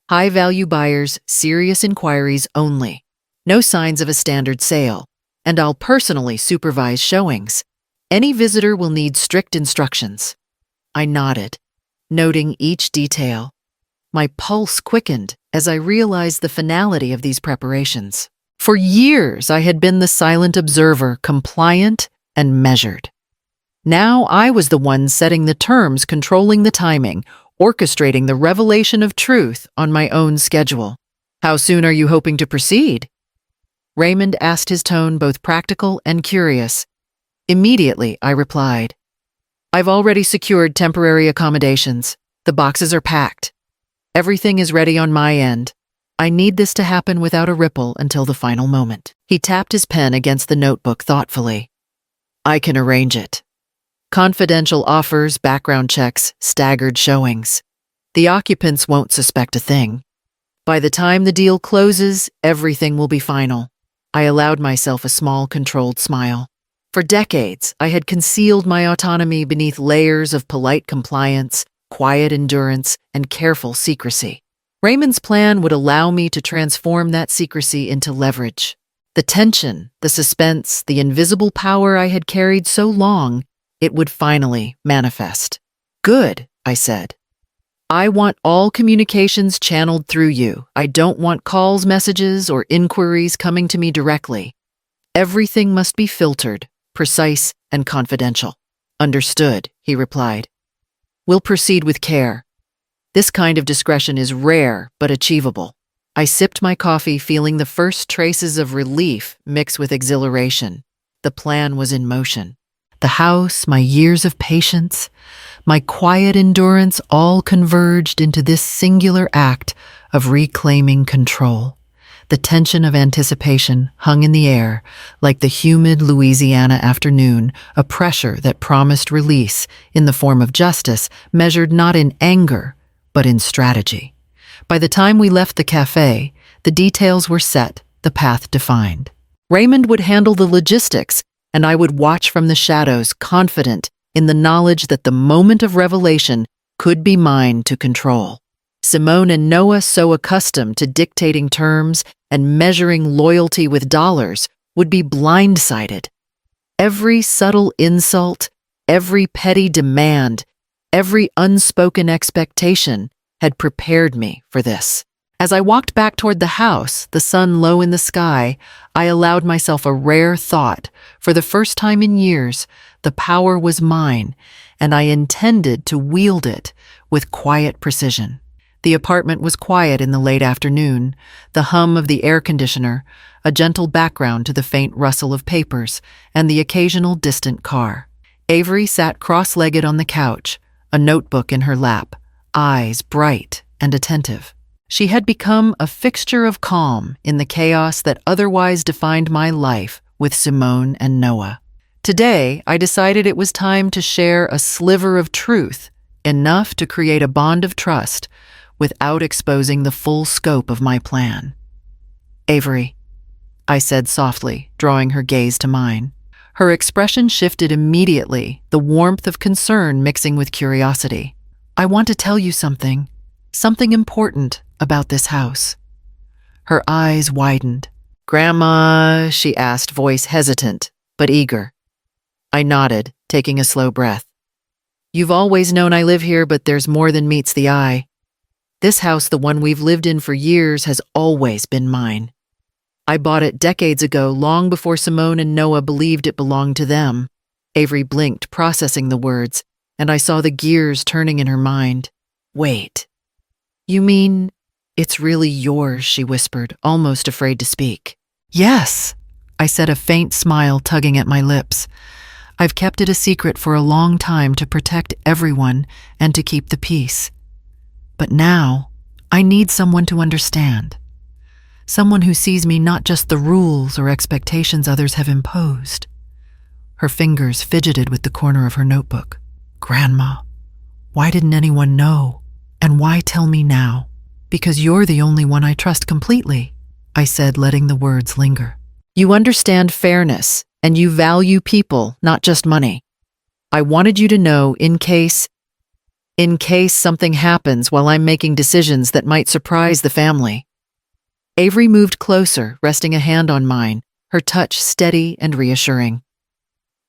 High-value buyers, serious inquiries only. No signs of a standard sale. And I'll personally supervise showings. Any visitor will need strict instructions." I nodded, noting each detail. My pulse quickened as I realized the finality of these preparations. For years, I had been the silent observer, compliant and measured. Now I was the one setting the terms, controlling the timing, orchestrating the revelation of truth on my own schedule. "How soon are you hoping to proceed?" Raymond asked, his tone both practical and curious. "Immediately," I replied. "I've already secured temporary accommodations. The boxes are packed. Everything is ready on my end. I need this to happen without a ripple until the final moment." He tapped his pen against the notebook thoughtfully. "I can arrange it. Confidential offers, background checks, staggered showings. The occupants won't suspect a thing. By the time the deal closes, everything will be final." I allowed myself a small, controlled smile. For decades, I had concealed my autonomy beneath layers of polite compliance, quiet endurance, and careful secrecy. Raymond's plan would allow me to transform that secrecy into leverage. The tension, the suspense, the invisible power I had carried so long, it would finally manifest. "Good," I said. I want all communications channeled through you. I don't want calls, messages, or inquiries coming to me directly. Everything must be filtered, precise, and confidential. Understood, he replied. We'll proceed with care. This kind of discretion is rare but achievable. I sipped my coffee, feeling the first traces of relief mix with exhilaration. The plan was in motion. The house, my years of patience, my quiet endurance all converged into this singular act of reclaiming control. The tension of anticipation hung in the air, like the humid Louisiana afternoon, a pressure that promised release in the form of justice, measured not in anger, but in strategy. By the time we left the cafe, the details were set, the path defined. Raymond would handle the logistics, and I would watch from the shadows, confident in the knowledge that the moment of revelation could be mine to control. Simone and Noah, so accustomed to dictating terms and measuring loyalty with dollars, would be blindsided. Every subtle insult, every petty demand, every unspoken expectation had prepared me for this. As I walked back toward the house, the sun low in the sky, I allowed myself a rare thought. For the first time in years, the power was mine, and I intended to wield it with quiet precision. The apartment was quiet in the late afternoon, the hum of the air conditioner, a gentle background to the faint rustle of papers, and the occasional distant car. Avery sat cross-legged on the couch, a notebook in her lap, eyes bright and attentive. She had become a fixture of calm in the chaos that otherwise defined my life with Simone and Noah. Today, I decided it was time to share a sliver of truth, enough to create a bond of trust without exposing the full scope of my plan. Avery, I said softly, drawing her gaze to mine. Her expression shifted immediately, the warmth of concern mixing with curiosity. I want to tell you something important about this house. Her eyes widened. Grandma, she asked, voice hesitant but eager. I nodded, taking a slow breath. You've always known I live here, but there's more than meets the eye. This house, the one we've lived in for years, has always been mine. I bought it decades ago, long before Simone and Noah believed it belonged to them. Avery blinked, processing the words, and I saw the gears turning in her mind. Wait. You mean it's really yours, she whispered, almost afraid to speak. Yes, I said, a faint smile tugging at my lips. I've kept it a secret for a long time to protect everyone and to keep the peace. But now, I need someone to understand. Someone who sees me not just the rules or expectations others have imposed. Her fingers fidgeted with the corner of her notebook. Grandma, why didn't anyone know? And why tell me now? Because you're the only one I trust completely, I said, letting the words linger. You understand fairness, and you value people, not just money. I wanted you to know in case something happens while I'm making decisions that might surprise the family. Avery moved closer, resting a hand on mine, her touch steady and reassuring.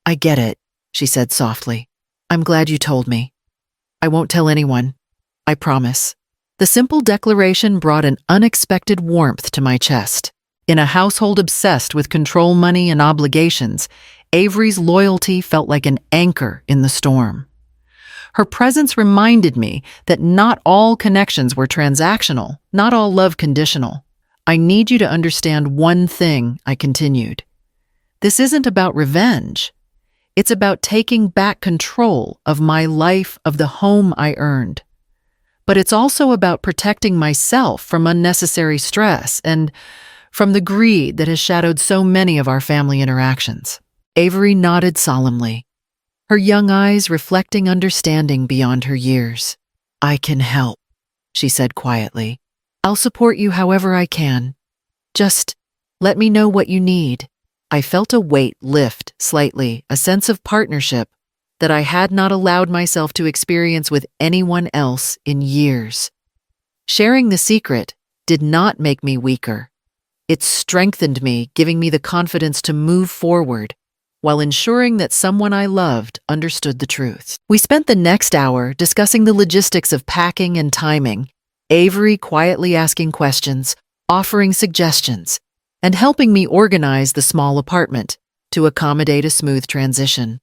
I get it, she said softly. I'm glad you told me. I won't tell anyone. I promise. The simple declaration brought an unexpected warmth to my chest. In a household obsessed with control, money, and obligations, Avery's loyalty felt like an anchor in the storm. Her presence reminded me that not all connections were transactional, not all love conditional. I need you to understand one thing, I continued. This isn't about revenge. It's about taking back control of my life, of the home I earned. But it's also about protecting myself from unnecessary stress and from the greed that has shadowed so many of our family interactions. Avery nodded solemnly, her young eyes reflecting understanding beyond her years. I can help, she said quietly. I'll support you however I can. Just let me know what you need. I felt a weight lift slightly, a sense of partnership that I had not allowed myself to experience with anyone else in years. Sharing the secret did not make me weaker. It strengthened me, giving me the confidence to move forward, while ensuring that someone I loved understood the truth. We spent the next hour discussing the logistics of packing and timing, Avery quietly asking questions, offering suggestions, and helping me organize the small apartment to accommodate a smooth transition.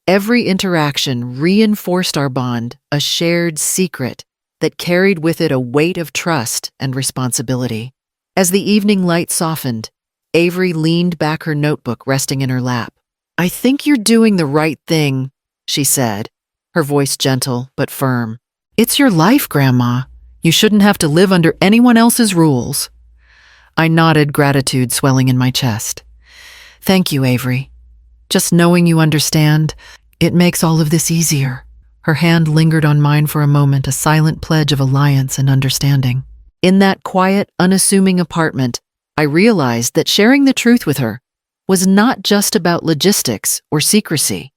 Every interaction reinforced our bond, a shared secret that carried with it a weight of trust and responsibility. As the evening light softened, Avery leaned back, her notebook resting in her lap. "I think you're doing the right thing," she said, her voice gentle but firm. "It's your life, Grandma. You shouldn't have to live under anyone else's rules." I nodded, gratitude swelling in my chest. "Thank you, Avery. Just knowing you understand, it makes all of this easier." Her hand lingered on mine for a moment, a silent pledge of alliance and understanding. In that quiet, unassuming apartment, I realized that sharing the truth with her was not just about logistics or secrecy.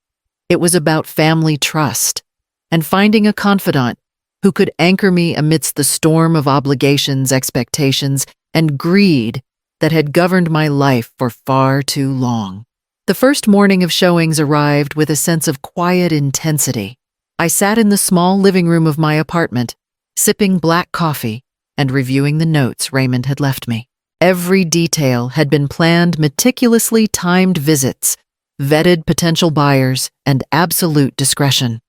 It was about family trust and finding a confidant who could anchor me amidst the storm of obligations, expectations, and greed that had governed my life for far too long. The first morning of showings arrived with a sense of quiet intensity. I sat in the small living room of my apartment, sipping black coffee and reviewing the notes Raymond had left me. Every detail had been planned, meticulously timed visits, vetted potential buyers, and absolute discretion.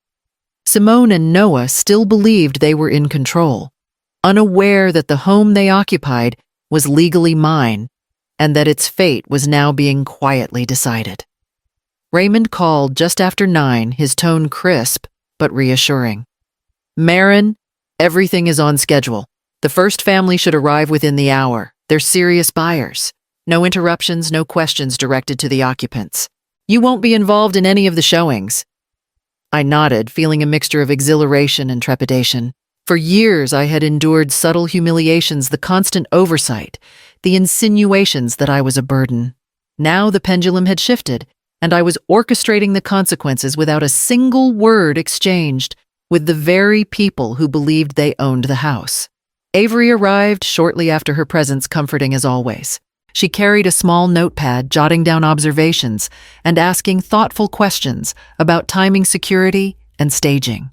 Simone and Noah still believed they were in control, unaware that the home they occupied was legally mine and that its fate was now being quietly decided. Raymond called just after 9, his tone crisp but reassuring. "Marin, everything is on schedule. The first family should arrive within the hour. They're serious buyers. No interruptions, no questions directed to the occupants. You won't be involved in any of the showings." I nodded, feeling a mixture of exhilaration and trepidation. For years, I had endured subtle humiliations, the constant oversight, the insinuations that I was a burden. Now the pendulum had shifted, and I was orchestrating the consequences without a single word exchanged with the very people who believed they owned the house. Avery arrived shortly after her presence, comforting as always. She carried a small notepad, jotting down observations and asking thoughtful questions about timing, security, and staging.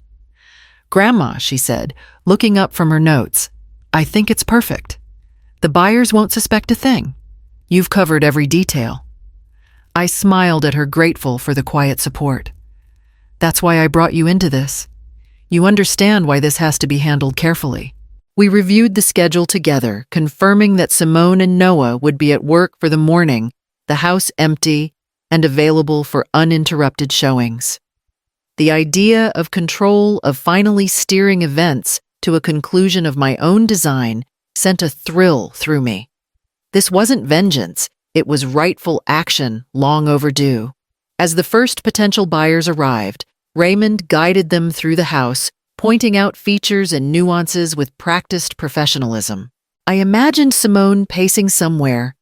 "Grandma," she said, looking up from her notes, "I think it's perfect. The buyers won't suspect a thing. You've covered every detail." I smiled at her, grateful for the quiet support. "That's why I brought you into this. You understand why this has to be handled carefully." We reviewed the schedule together, confirming that Simone and Noah would be at work for the morning, the house empty and available for uninterrupted showings. The idea of control, of finally steering events to a conclusion of my own design, sent a thrill through me. This wasn't vengeance, it was rightful action, long overdue. As the first potential buyers arrived, Raymond guided them through the house, pointing out features and nuances with practiced professionalism. I imagined Simone pacing somewhere,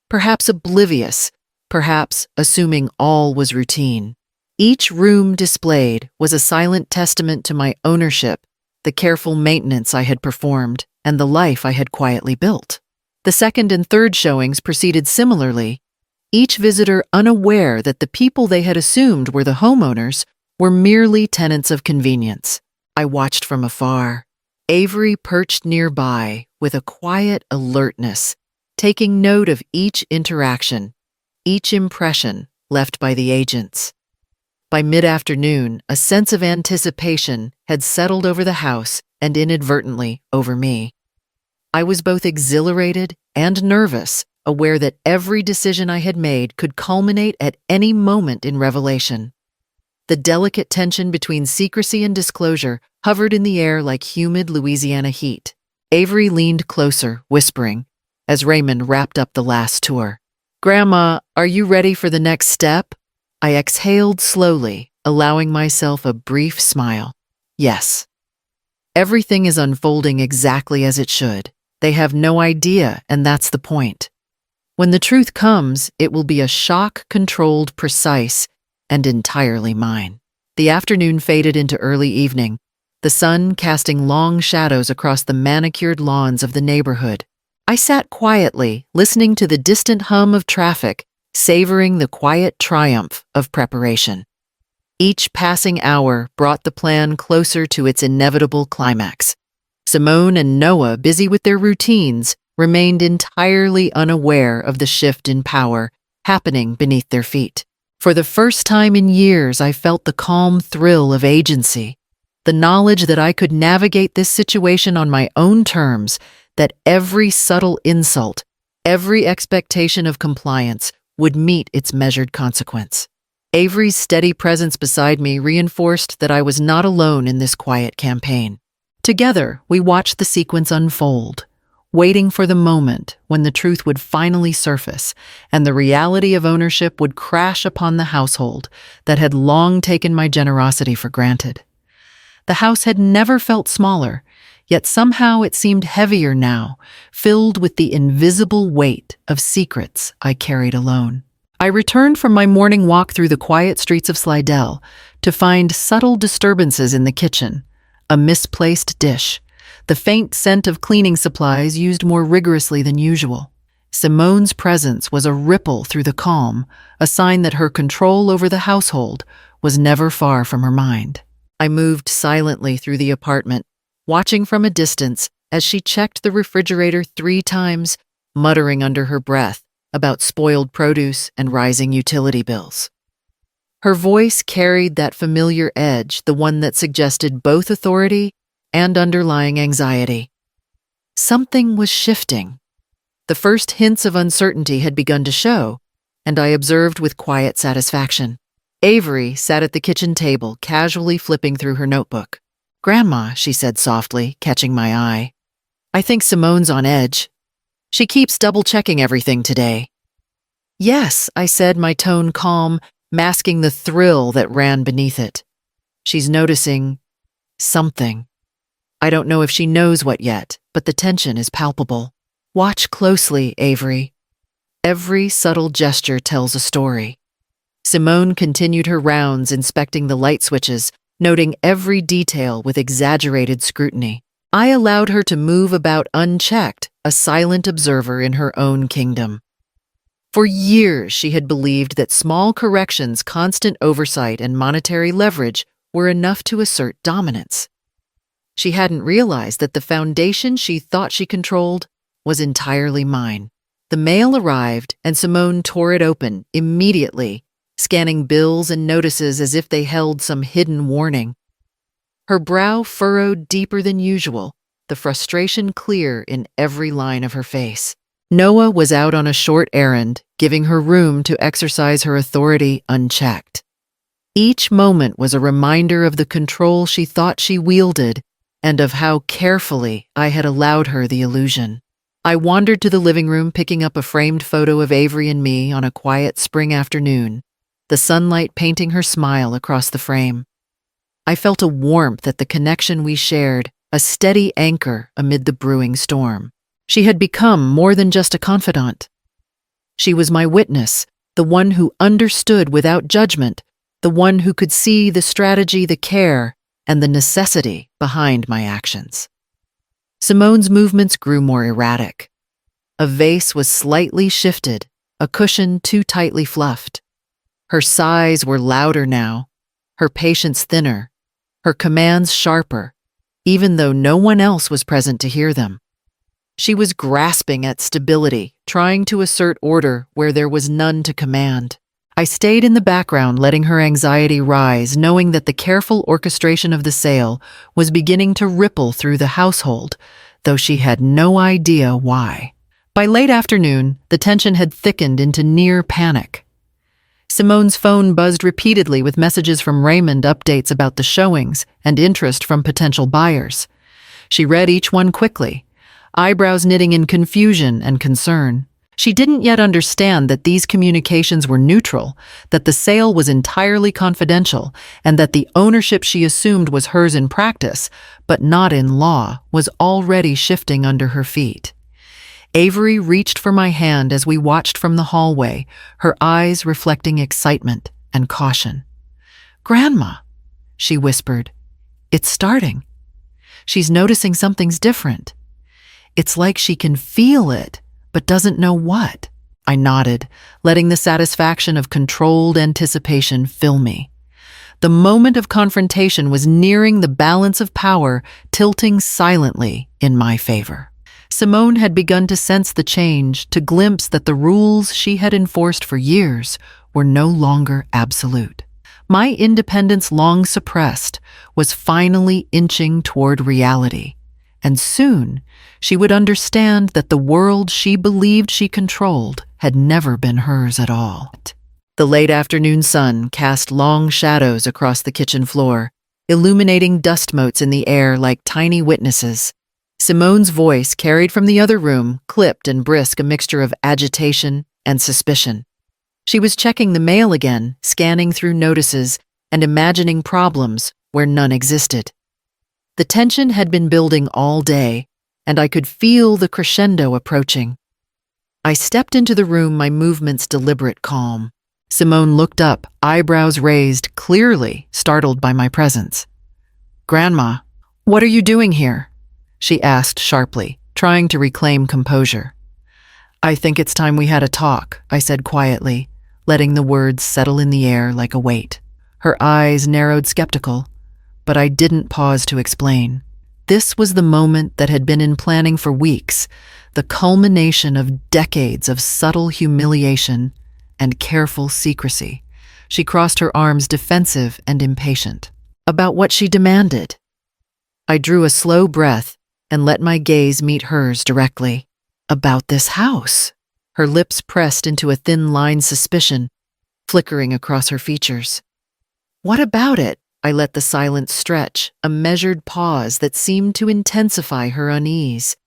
perhaps oblivious, perhaps assuming all was routine. Each room displayed was a silent testament to my ownership, the careful maintenance I had performed, and the life I had quietly built. The second and third showings proceeded similarly, each visitor unaware that the people they had assumed were the homeowners were merely tenants of convenience. I watched from afar, Avery perched nearby with a quiet alertness, taking note of each interaction, each impression left by the agents. By mid-afternoon, a sense of anticipation had settled over the house and inadvertently over me. I was both exhilarated and nervous, aware that every decision I had made could culminate at any moment in revelation. The delicate tension between secrecy and disclosure hovered in the air like humid Louisiana heat. Avery leaned closer, whispering, as Raymond wrapped up the last tour. "Grandma, are you ready for the next step?" I exhaled slowly, allowing myself a brief smile. Yes. Everything is unfolding exactly as it should. They have no idea, and that's the point. When the truth comes, it will be a shock-controlled, precise, and entirely mine. The afternoon faded into early evening, the sun casting long shadows across the manicured lawns of the neighborhood. I sat quietly, listening to the distant hum of traffic savoring the quiet triumph of preparation. Each passing hour brought the plan closer to its inevitable climax. Simone and Noah, busy with their routines, remained entirely unaware of the shift in power happening beneath their feet. For the first time in years, I felt the calm thrill of agency, the knowledge that I could navigate this situation on my own terms, that every subtle insult, every expectation of compliance would meet its measured consequence. Avery's steady presence beside me reinforced that I was not alone in this quiet campaign. Together, we watched the sequence unfold, waiting for the moment when the truth would finally surface and the reality of ownership would crash upon the household that had long taken my generosity for granted. The house had never felt smaller, yet somehow it seemed heavier now, filled with the invisible weight of secrets I carried alone. I returned from my morning walk through the quiet streets of Slidell to find subtle disturbances in the kitchen, a misplaced dish, the faint scent of cleaning supplies used more rigorously than usual. Simone's presence was a ripple through the calm, a sign that her control over the household was never far from her mind. I moved silently through the apartment, watching from a distance as she checked the refrigerator 3 times, muttering under her breath about spoiled produce and rising utility bills. Her voice carried that familiar edge, the one that suggested both authority and underlying anxiety. Something was shifting. The first hints of uncertainty had begun to show, and I observed with quiet satisfaction. Avery sat at the kitchen table, casually flipping through her notebook. "Grandma," she said softly, catching my eye. "I think Simone's on edge. She keeps double-checking everything today." "Yes," I said, my tone calm, masking the thrill that ran beneath it. "She's noticing something. I don't know if she knows what yet, but the tension is palpable. Watch closely, Avery. Every subtle gesture tells a story." Simone continued her rounds, inspecting the light switches, noting every detail with exaggerated scrutiny. I allowed her to move about unchecked, a silent observer in her own kingdom. For years, she had believed that small corrections, constant oversight, and monetary leverage were enough to assert dominance. She hadn't realized that the foundation she thought she controlled was entirely mine. The mail arrived, and Simone tore it open immediately, scanning bills and notices as if they held some hidden warning. Her brow furrowed deeper than usual, the frustration clear in every line of her face. Noah was out on a short errand, giving her room to exercise her authority unchecked. Each moment was a reminder of the control she thought she wielded and of how carefully I had allowed her the illusion. I wandered to the living room, picking up a framed photo of Avery and me on a quiet spring afternoon, the sunlight painting her smile across the frame. I felt a warmth at the connection we shared, a steady anchor amid the brewing storm. She had become more than just a confidant. She was my witness, the one who understood without judgment, the one who could see the strategy, the care, and the necessity behind my actions. Simone's movements grew more erratic. A vase was slightly shifted, a cushion too tightly fluffed. Her sighs were louder now, her patience thinner, her commands sharper, even though no one else was present to hear them. She was grasping at stability, trying to assert order where there was none to command. I stayed in the background, letting her anxiety rise, knowing that the careful orchestration of the sale was beginning to ripple through the household, though she had no idea why. By late afternoon, the tension had thickened into near panic. Simone's phone buzzed repeatedly with messages from Raymond, updates about the showings, and interest from potential buyers. She read each one quickly, eyebrows knitting in confusion and concern. She didn't yet understand that these communications were neutral, that the sale was entirely confidential, and that the ownership she assumed was hers in practice, but not in law, was already shifting under her feet. Avery reached for my hand as we watched from the hallway, her eyes reflecting excitement and caution. "Grandma," she whispered, "it's starting. She's noticing something's different. It's like she can feel it, but doesn't know what." I nodded, letting the satisfaction of controlled anticipation fill me. The moment of confrontation was nearing the balance of power, tilting silently in my favor. Simone had begun to sense the change, to glimpse that the rules she had enforced for years were no longer absolute. My independence, long suppressed, was finally inching toward reality, and soon she would understand that the world she believed she controlled had never been hers at all. The late afternoon sun cast long shadows across the kitchen floor, illuminating dust motes in the air like tiny witnesses. Simone's voice, carried from the other room, clipped and brisk, a mixture of agitation and suspicion. She was checking the mail again, scanning through notices, and imagining problems where none existed. The tension had been building all day, and I could feel the crescendo approaching. I stepped into the room, my movements deliberate, calm. Simone looked up, eyebrows raised, clearly startled by my presence. "Grandma, what are you doing here?" she asked sharply, trying to reclaim composure. "I think it's time we had a talk," I said quietly, letting the words settle in the air like a weight. Her eyes narrowed, skeptical, but I didn't pause to explain. This was the moment that had been in planning for weeks, the culmination of decades of subtle humiliation and careful secrecy. She crossed her arms, defensive and impatient. "About what she demanded." I drew a slow breath and let my gaze meet hers directly. "About this house." Her lips pressed into a thin line, suspicion flickering across her features. "What about it?" I let the silence stretch, a measured pause that seemed to intensify her unease.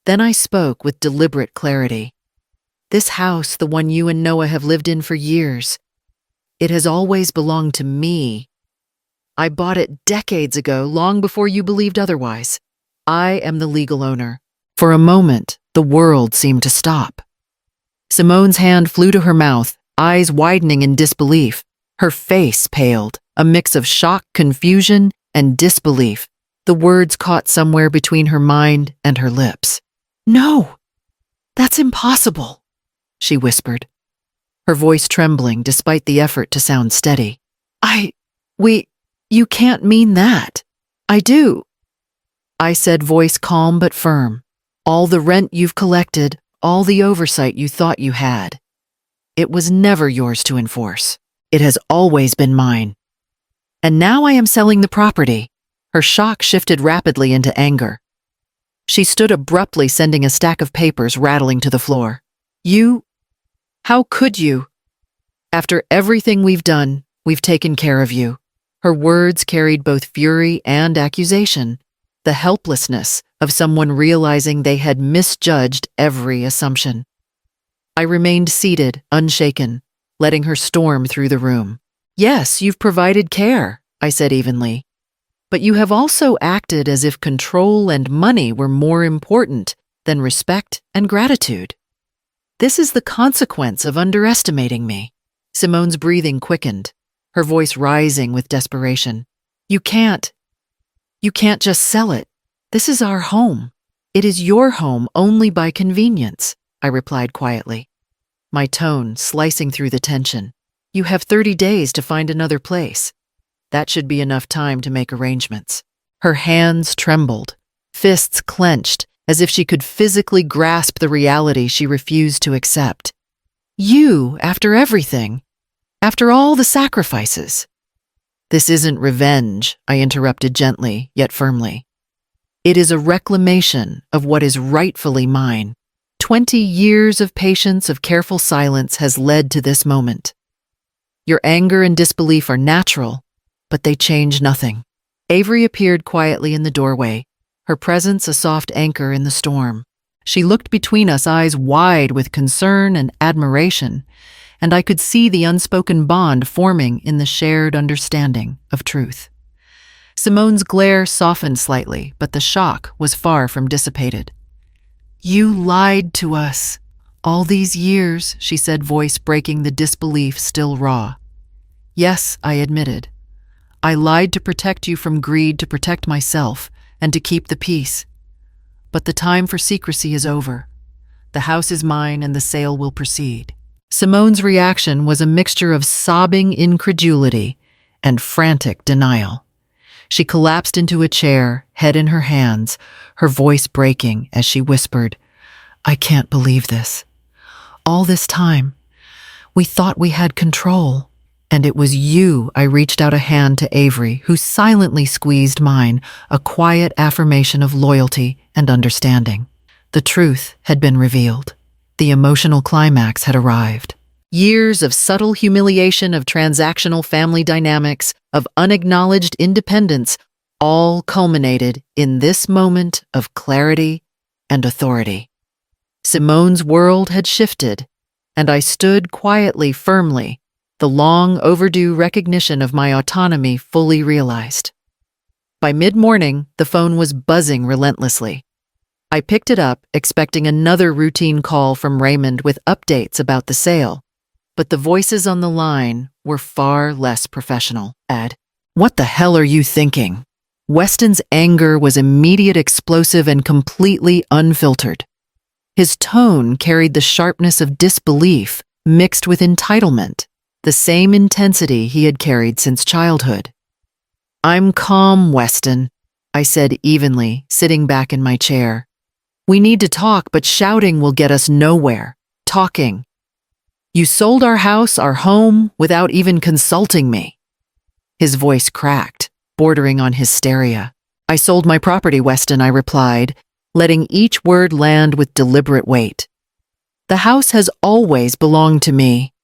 Then I spoke with deliberate clarity. "This house, the one you and Noah have lived in for years, it has always belonged to me. I bought it decades ago, long before you believed otherwise. I am the legal owner." For a moment, the world seemed to stop. Simone's hand flew to her mouth, eyes widening in disbelief. Her face paled, a mix of shock, confusion, and disbelief. The words caught somewhere between her mind and her lips. "No, that's impossible," she whispered, her voice trembling despite the effort to sound steady. You can't mean that." "I do," I said, voice calm but firm. "All the rent you've collected, all the oversight you thought you had, it was never yours to enforce. It has always been mine. And now I am selling the property." Her shock shifted rapidly into anger. She stood abruptly, sending a stack of papers rattling to the floor. How could you? After everything we've done, we've taken care of you." Her words carried both fury and accusation, the helplessness of someone realizing they had misjudged every assumption. I remained seated, unshaken, letting her storm through the room. "Yes, you've provided care," I said evenly, "but you have also acted as if control and money were more important than respect and gratitude. This is the consequence of underestimating me." Simone's breathing quickened, her voice rising with desperation. You can't just sell it. This is our home. It is your home only by convenience," I replied quietly, my tone slicing through the tension. "You have 30 days to find another place. That should be enough time to make arrangements." Her hands trembled, fists clenched, as if she could physically grasp the reality she refused to accept. "You, after everything, after all the sacrifices." "This isn't revenge," I interrupted gently, yet firmly. "It is a reclamation of what is rightfully mine. 20 years of patience, of careful silence has led to this moment. Your anger and disbelief are natural, but they change nothing." Avery appeared quietly in the doorway, her presence a soft anchor in the storm. She looked between us, eyes wide with concern and admiration, and I could see the unspoken bond forming in the shared understanding of truth. Simone's glare softened slightly, but the shock was far from dissipated. "You lied to us all these years," she said, voice breaking the disbelief still raw. "Yes," I admitted. "I lied to protect you from greed, to protect myself, and to keep the peace. But the time for secrecy is over. The house is mine and the sale will proceed. Simone's reaction was a mixture of sobbing incredulity and frantic denial. She collapsed into a chair, head in her hands, her voice breaking as she whispered, "I can't believe this. All this time, we thought we had control. And it was you." I reached out a hand to Avery, who silently squeezed mine, a quiet affirmation of loyalty and understanding. The truth had been revealed. The emotional climax had arrived. Years of subtle humiliation, of transactional family dynamics, of unacknowledged independence, all culminated in this moment of clarity and authority. Simone's world had shifted, and I stood quietly, firmly, the long overdue recognition of my autonomy fully realized. By mid-morning, the phone was buzzing relentlessly. I picked it up, expecting another routine call from Raymond with updates about the sale, but the voices on the line were far less professional. "Ed, what the hell are you thinking?" Weston's anger was immediate, explosive, and completely unfiltered. His tone carried the sharpness of disbelief mixed with entitlement, the same intensity he had carried since childhood. "I'm calm, Weston," I said evenly, sitting back in my chair. "We need to talk, but shouting will get us nowhere. Talking. You sold our house, our home, without even consulting me." His voice cracked, bordering on hysteria. "I sold my property, Weston," I replied, letting each word land with deliberate weight. "The house has always belonged to me.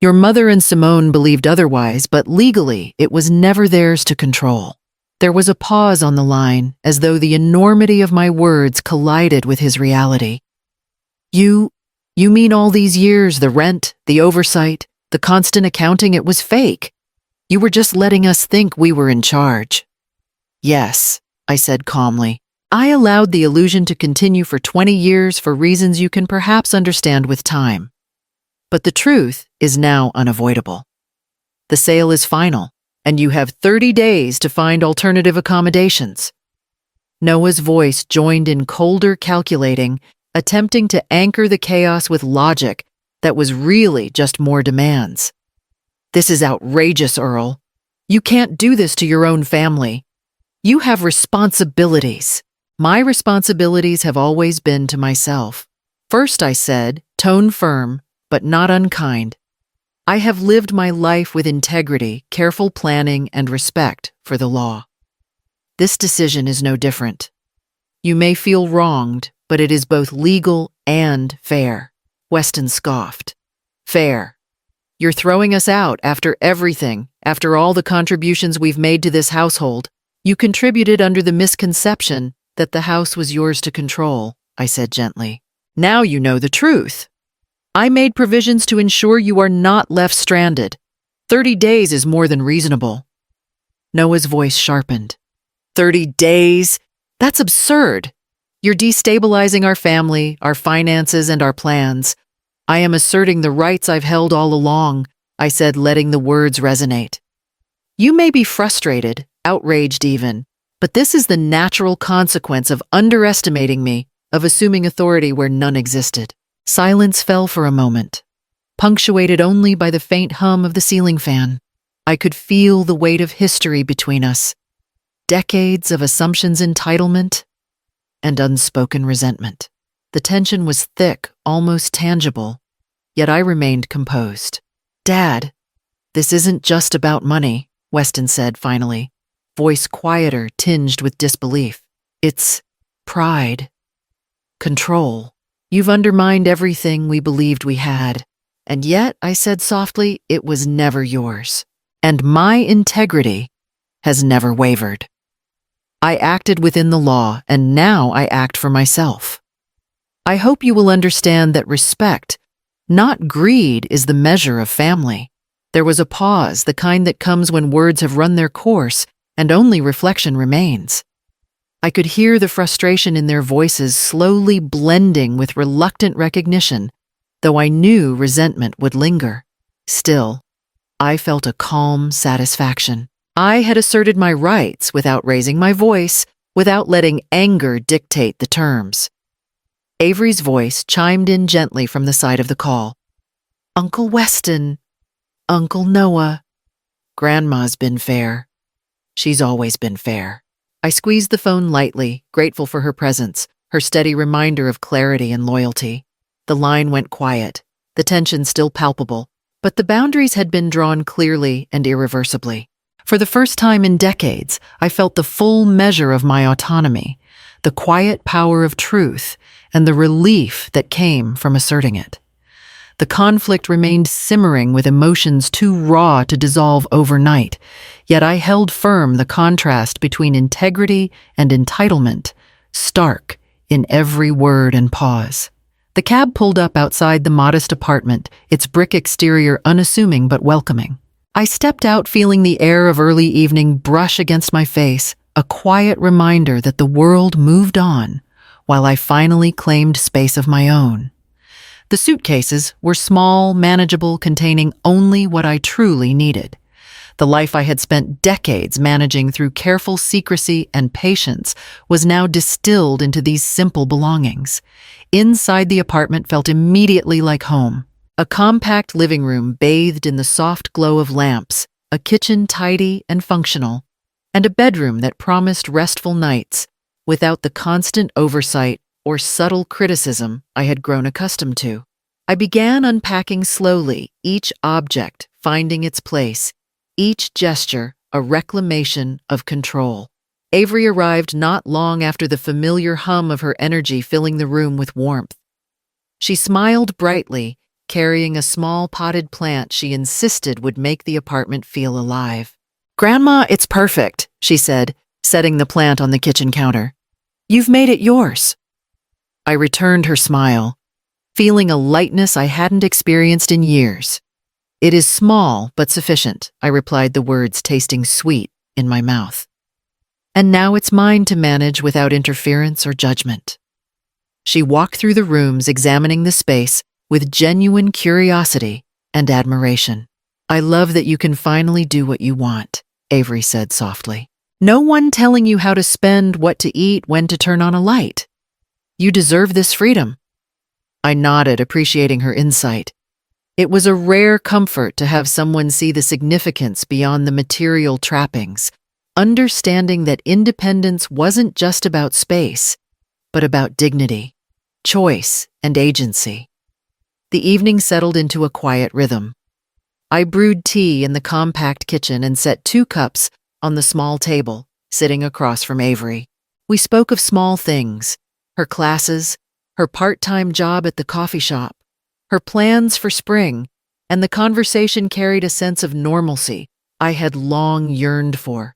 Your mother and Simone believed otherwise, but legally it was never theirs to control." There was a pause on the line, as though the enormity of my words collided with his reality. You mean all these years, the rent, the oversight, the constant accounting, it was fake? You were just letting us think we were in charge." "Yes," I said calmly. "I allowed the illusion to continue for 20 years for reasons you can perhaps understand with time. But the truth is now unavoidable. The sale is final, and you have 30 days to find alternative accommodations." Noah's voice joined in colder calculating, attempting to anchor the chaos with logic that was really just more demands. "This is outrageous, Earl. You can't do this to your own family. You have responsibilities." "My responsibilities have always been to myself. First," I said, tone firm, but not unkind. "I have lived my life with integrity, careful planning, and respect for the law. This decision is no different. You may feel wronged, but it is both legal and fair." Weston scoffed. "Fair? You're throwing us out after everything, after all the contributions we've made to this household. You contributed under the misconception that the house was yours to control," I said gently. "Now you know the truth. I made provisions to ensure you are not left stranded. 30 days is more than reasonable." Noah's voice sharpened. 30 days? That's absurd. You're destabilizing our family, our finances, and our plans. "I am asserting the rights I've held all along," I said, letting the words resonate. "You may be frustrated, outraged even, but this is the natural consequence of underestimating me, of assuming authority where none existed." Silence fell for a moment, punctuated only by the faint hum of the ceiling fan. I could feel the weight of history between us, decades of assumptions, entitlement, and unspoken resentment. The tension was thick, almost tangible, yet I remained composed. "Dad, this isn't just about money," Weston said finally, voice quieter, tinged with disbelief. "It's pride, control. You've undermined everything we believed we had. And yet," I said softly, "it was never yours. And my integrity has never wavered. I acted within the law, and now I act for myself. I hope you will understand that respect, not greed, is the measure of family." There was a pause, the kind that comes when words have run their course and only reflection remains. I could hear the frustration in their voices slowly blending with reluctant recognition, though I knew resentment would linger. Still, I felt a calm satisfaction. I had asserted my rights without raising my voice, without letting anger dictate the terms. Avery's voice chimed in gently from the side of the call. Uncle Weston, Uncle Noah. Grandma's been fair. She's always been fair. I squeezed the phone lightly, grateful for her presence, her steady reminder of clarity and loyalty. The line went quiet, the tension still palpable, but the boundaries had been drawn clearly and irreversibly. For the first time in decades, I felt the full measure of my autonomy, the quiet power of truth, and the relief that came from asserting it. The conflict remained simmering with emotions too raw to dissolve overnight, yet I held firm the contrast between integrity and entitlement, stark in every word and pause. The cab pulled up outside the modest apartment, its brick exterior unassuming but welcoming. I stepped out feeling the air of early evening brush against my face, a quiet reminder that the world moved on, while I finally claimed space of my own. The suitcases were small, manageable, containing only what I truly needed. The life I had spent decades managing through careful secrecy and patience was now distilled into these simple belongings. Inside the apartment felt immediately like home. A compact living room bathed in the soft glow of lamps, a kitchen tidy and functional, and a bedroom that promised restful nights without the constant oversight or subtle criticism I had grown accustomed to. I began unpacking slowly, each object finding its place, each gesture a reclamation of control. Avery arrived not long after the familiar hum of her energy filling the room with warmth. She smiled brightly, carrying a small potted plant she insisted would make the apartment feel alive. "Grandma, it's perfect," she said, setting the plant on the kitchen counter. "You've made it yours." I returned her smile, feeling a lightness I hadn't experienced in years. "It is small but sufficient," I replied, the words tasting sweet in my mouth. "And now it's mine to manage without interference or judgment." She walked through the rooms, examining the space with genuine curiosity and admiration. "I love that you can finally do what you want," Avery said softly. "No one telling you how to spend, what to eat, when to turn on a light. You deserve this freedom." I nodded, appreciating her insight. It was a rare comfort to have someone see the significance beyond the material trappings, understanding that independence wasn't just about space, but about dignity, choice, and agency. The evening settled into a quiet rhythm. I brewed tea in the compact kitchen and set 2 cups on the small table, sitting across from Avery. We spoke of small things, her classes, her part-time job at the coffee shop, her plans for spring, and the conversation carried a sense of normalcy I had long yearned for.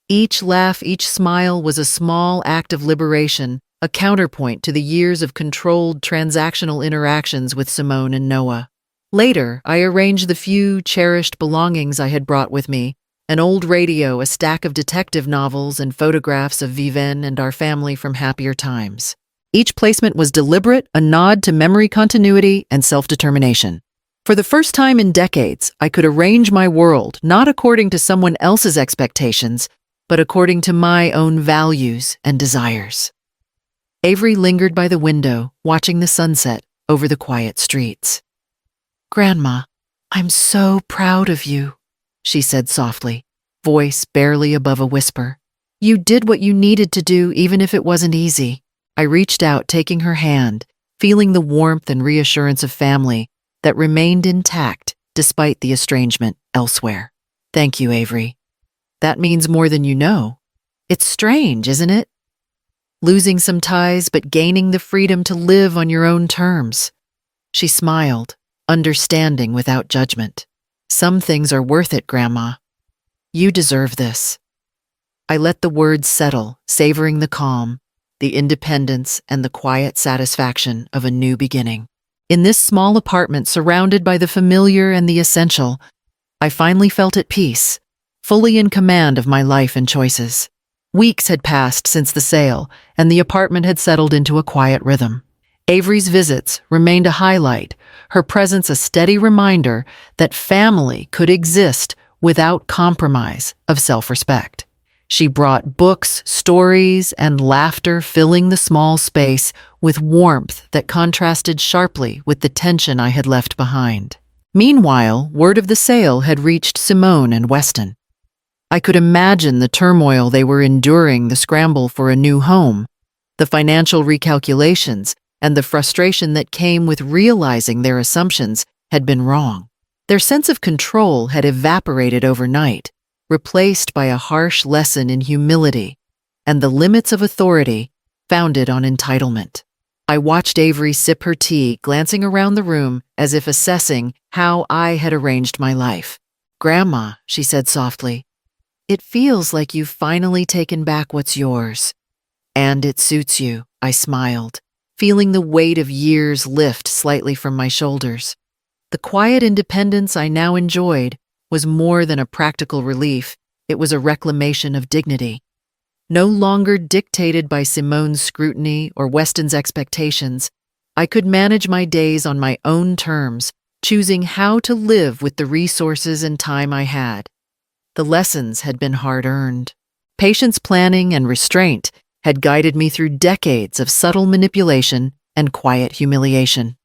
Each laugh, each smile was a small act of liberation, a counterpoint to the years of controlled transactional interactions with Simone and Noah. Later, I arranged the few cherished belongings I had brought with me, an old radio, a stack of detective novels, and photographs of Vivienne and our family from happier times. Each placement was deliberate, a nod to memory continuity and self-determination. For the first time in decades, I could arrange my world not according to someone else's expectations, but according to my own values and desires. Avery lingered by the window, watching the sunset over the quiet streets. "Grandma, I'm so proud of you," she said softly, voice barely above a whisper. "You did what you needed to do, even if it wasn't easy." I reached out, taking her hand, feeling the warmth and reassurance of family that remained intact despite the estrangement elsewhere. "Thank you, Avery. That means more than you know. It's strange, isn't it? Losing some ties but gaining the freedom to live on your own terms." She smiled, understanding without judgment. "Some things are worth it, Grandma. You deserve this." I let the words settle, savoring the calm, the independence, and the quiet satisfaction of a new beginning. In this small apartment surrounded by the familiar and the essential, I finally felt at peace, fully in command of my life and choices. Weeks had passed since the sale, and the apartment had settled into a quiet rhythm. Avery's visits remained a highlight, her presence a steady reminder that family could exist without compromise of self-respect. She brought books, stories, and laughter, filling the small space with warmth that contrasted sharply with the tension I had left behind. Meanwhile, word of the sale had reached Simone and Weston. I could imagine the turmoil they were enduring, the scramble for a new home, the financial recalculations, and the frustration that came with realizing their assumptions had been wrong. Their sense of control had evaporated overnight, replaced by a harsh lesson in humility and the limits of authority founded on entitlement. I watched Avery sip her tea, glancing around the room as if assessing how I had arranged my life. "Grandma," she said softly, "it feels like you've finally taken back what's yours." "And it suits you," I smiled, feeling the weight of years lift slightly from my shoulders. The quiet independence I now enjoyed was more than a practical relief, it was a reclamation of dignity. No longer dictated by Simone's scrutiny or Weston's expectations, I could manage my days on my own terms, choosing how to live with the resources and time I had. The lessons had been hard-earned. Patience, planning, and restraint had guided me through decades of subtle manipulation and quiet humiliation.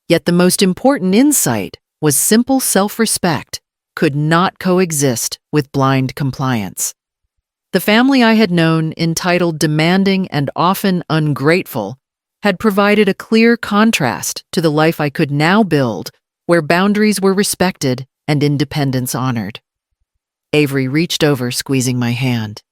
Yet the most important insight was simple self-respect could not coexist with blind compliance. The family I had known, entitled, demanding, and often ungrateful, had provided a clear contrast to the life I could now build, where boundaries were respected and independence honored. Avery reached over, squeezing my hand.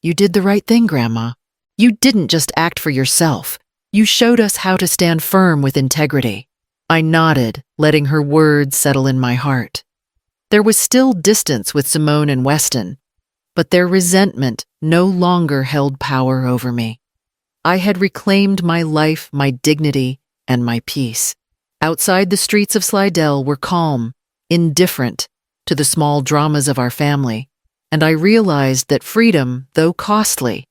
"You did the right thing, Grandma. You didn't just act for yourself. You showed us how to stand firm with integrity." I nodded, letting her words settle in my heart. There was still distance with Simone and Weston, but their resentment no longer held power over me. I had reclaimed my life, my dignity, and my peace. Outside the streets of Slidell were calm, indifferent to the small dramas of our family, and I realized that freedom, though costly,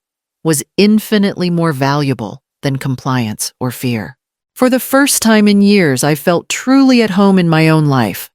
was infinitely more valuable than compliance or fear. For the first time in years, I felt truly at home in my own life,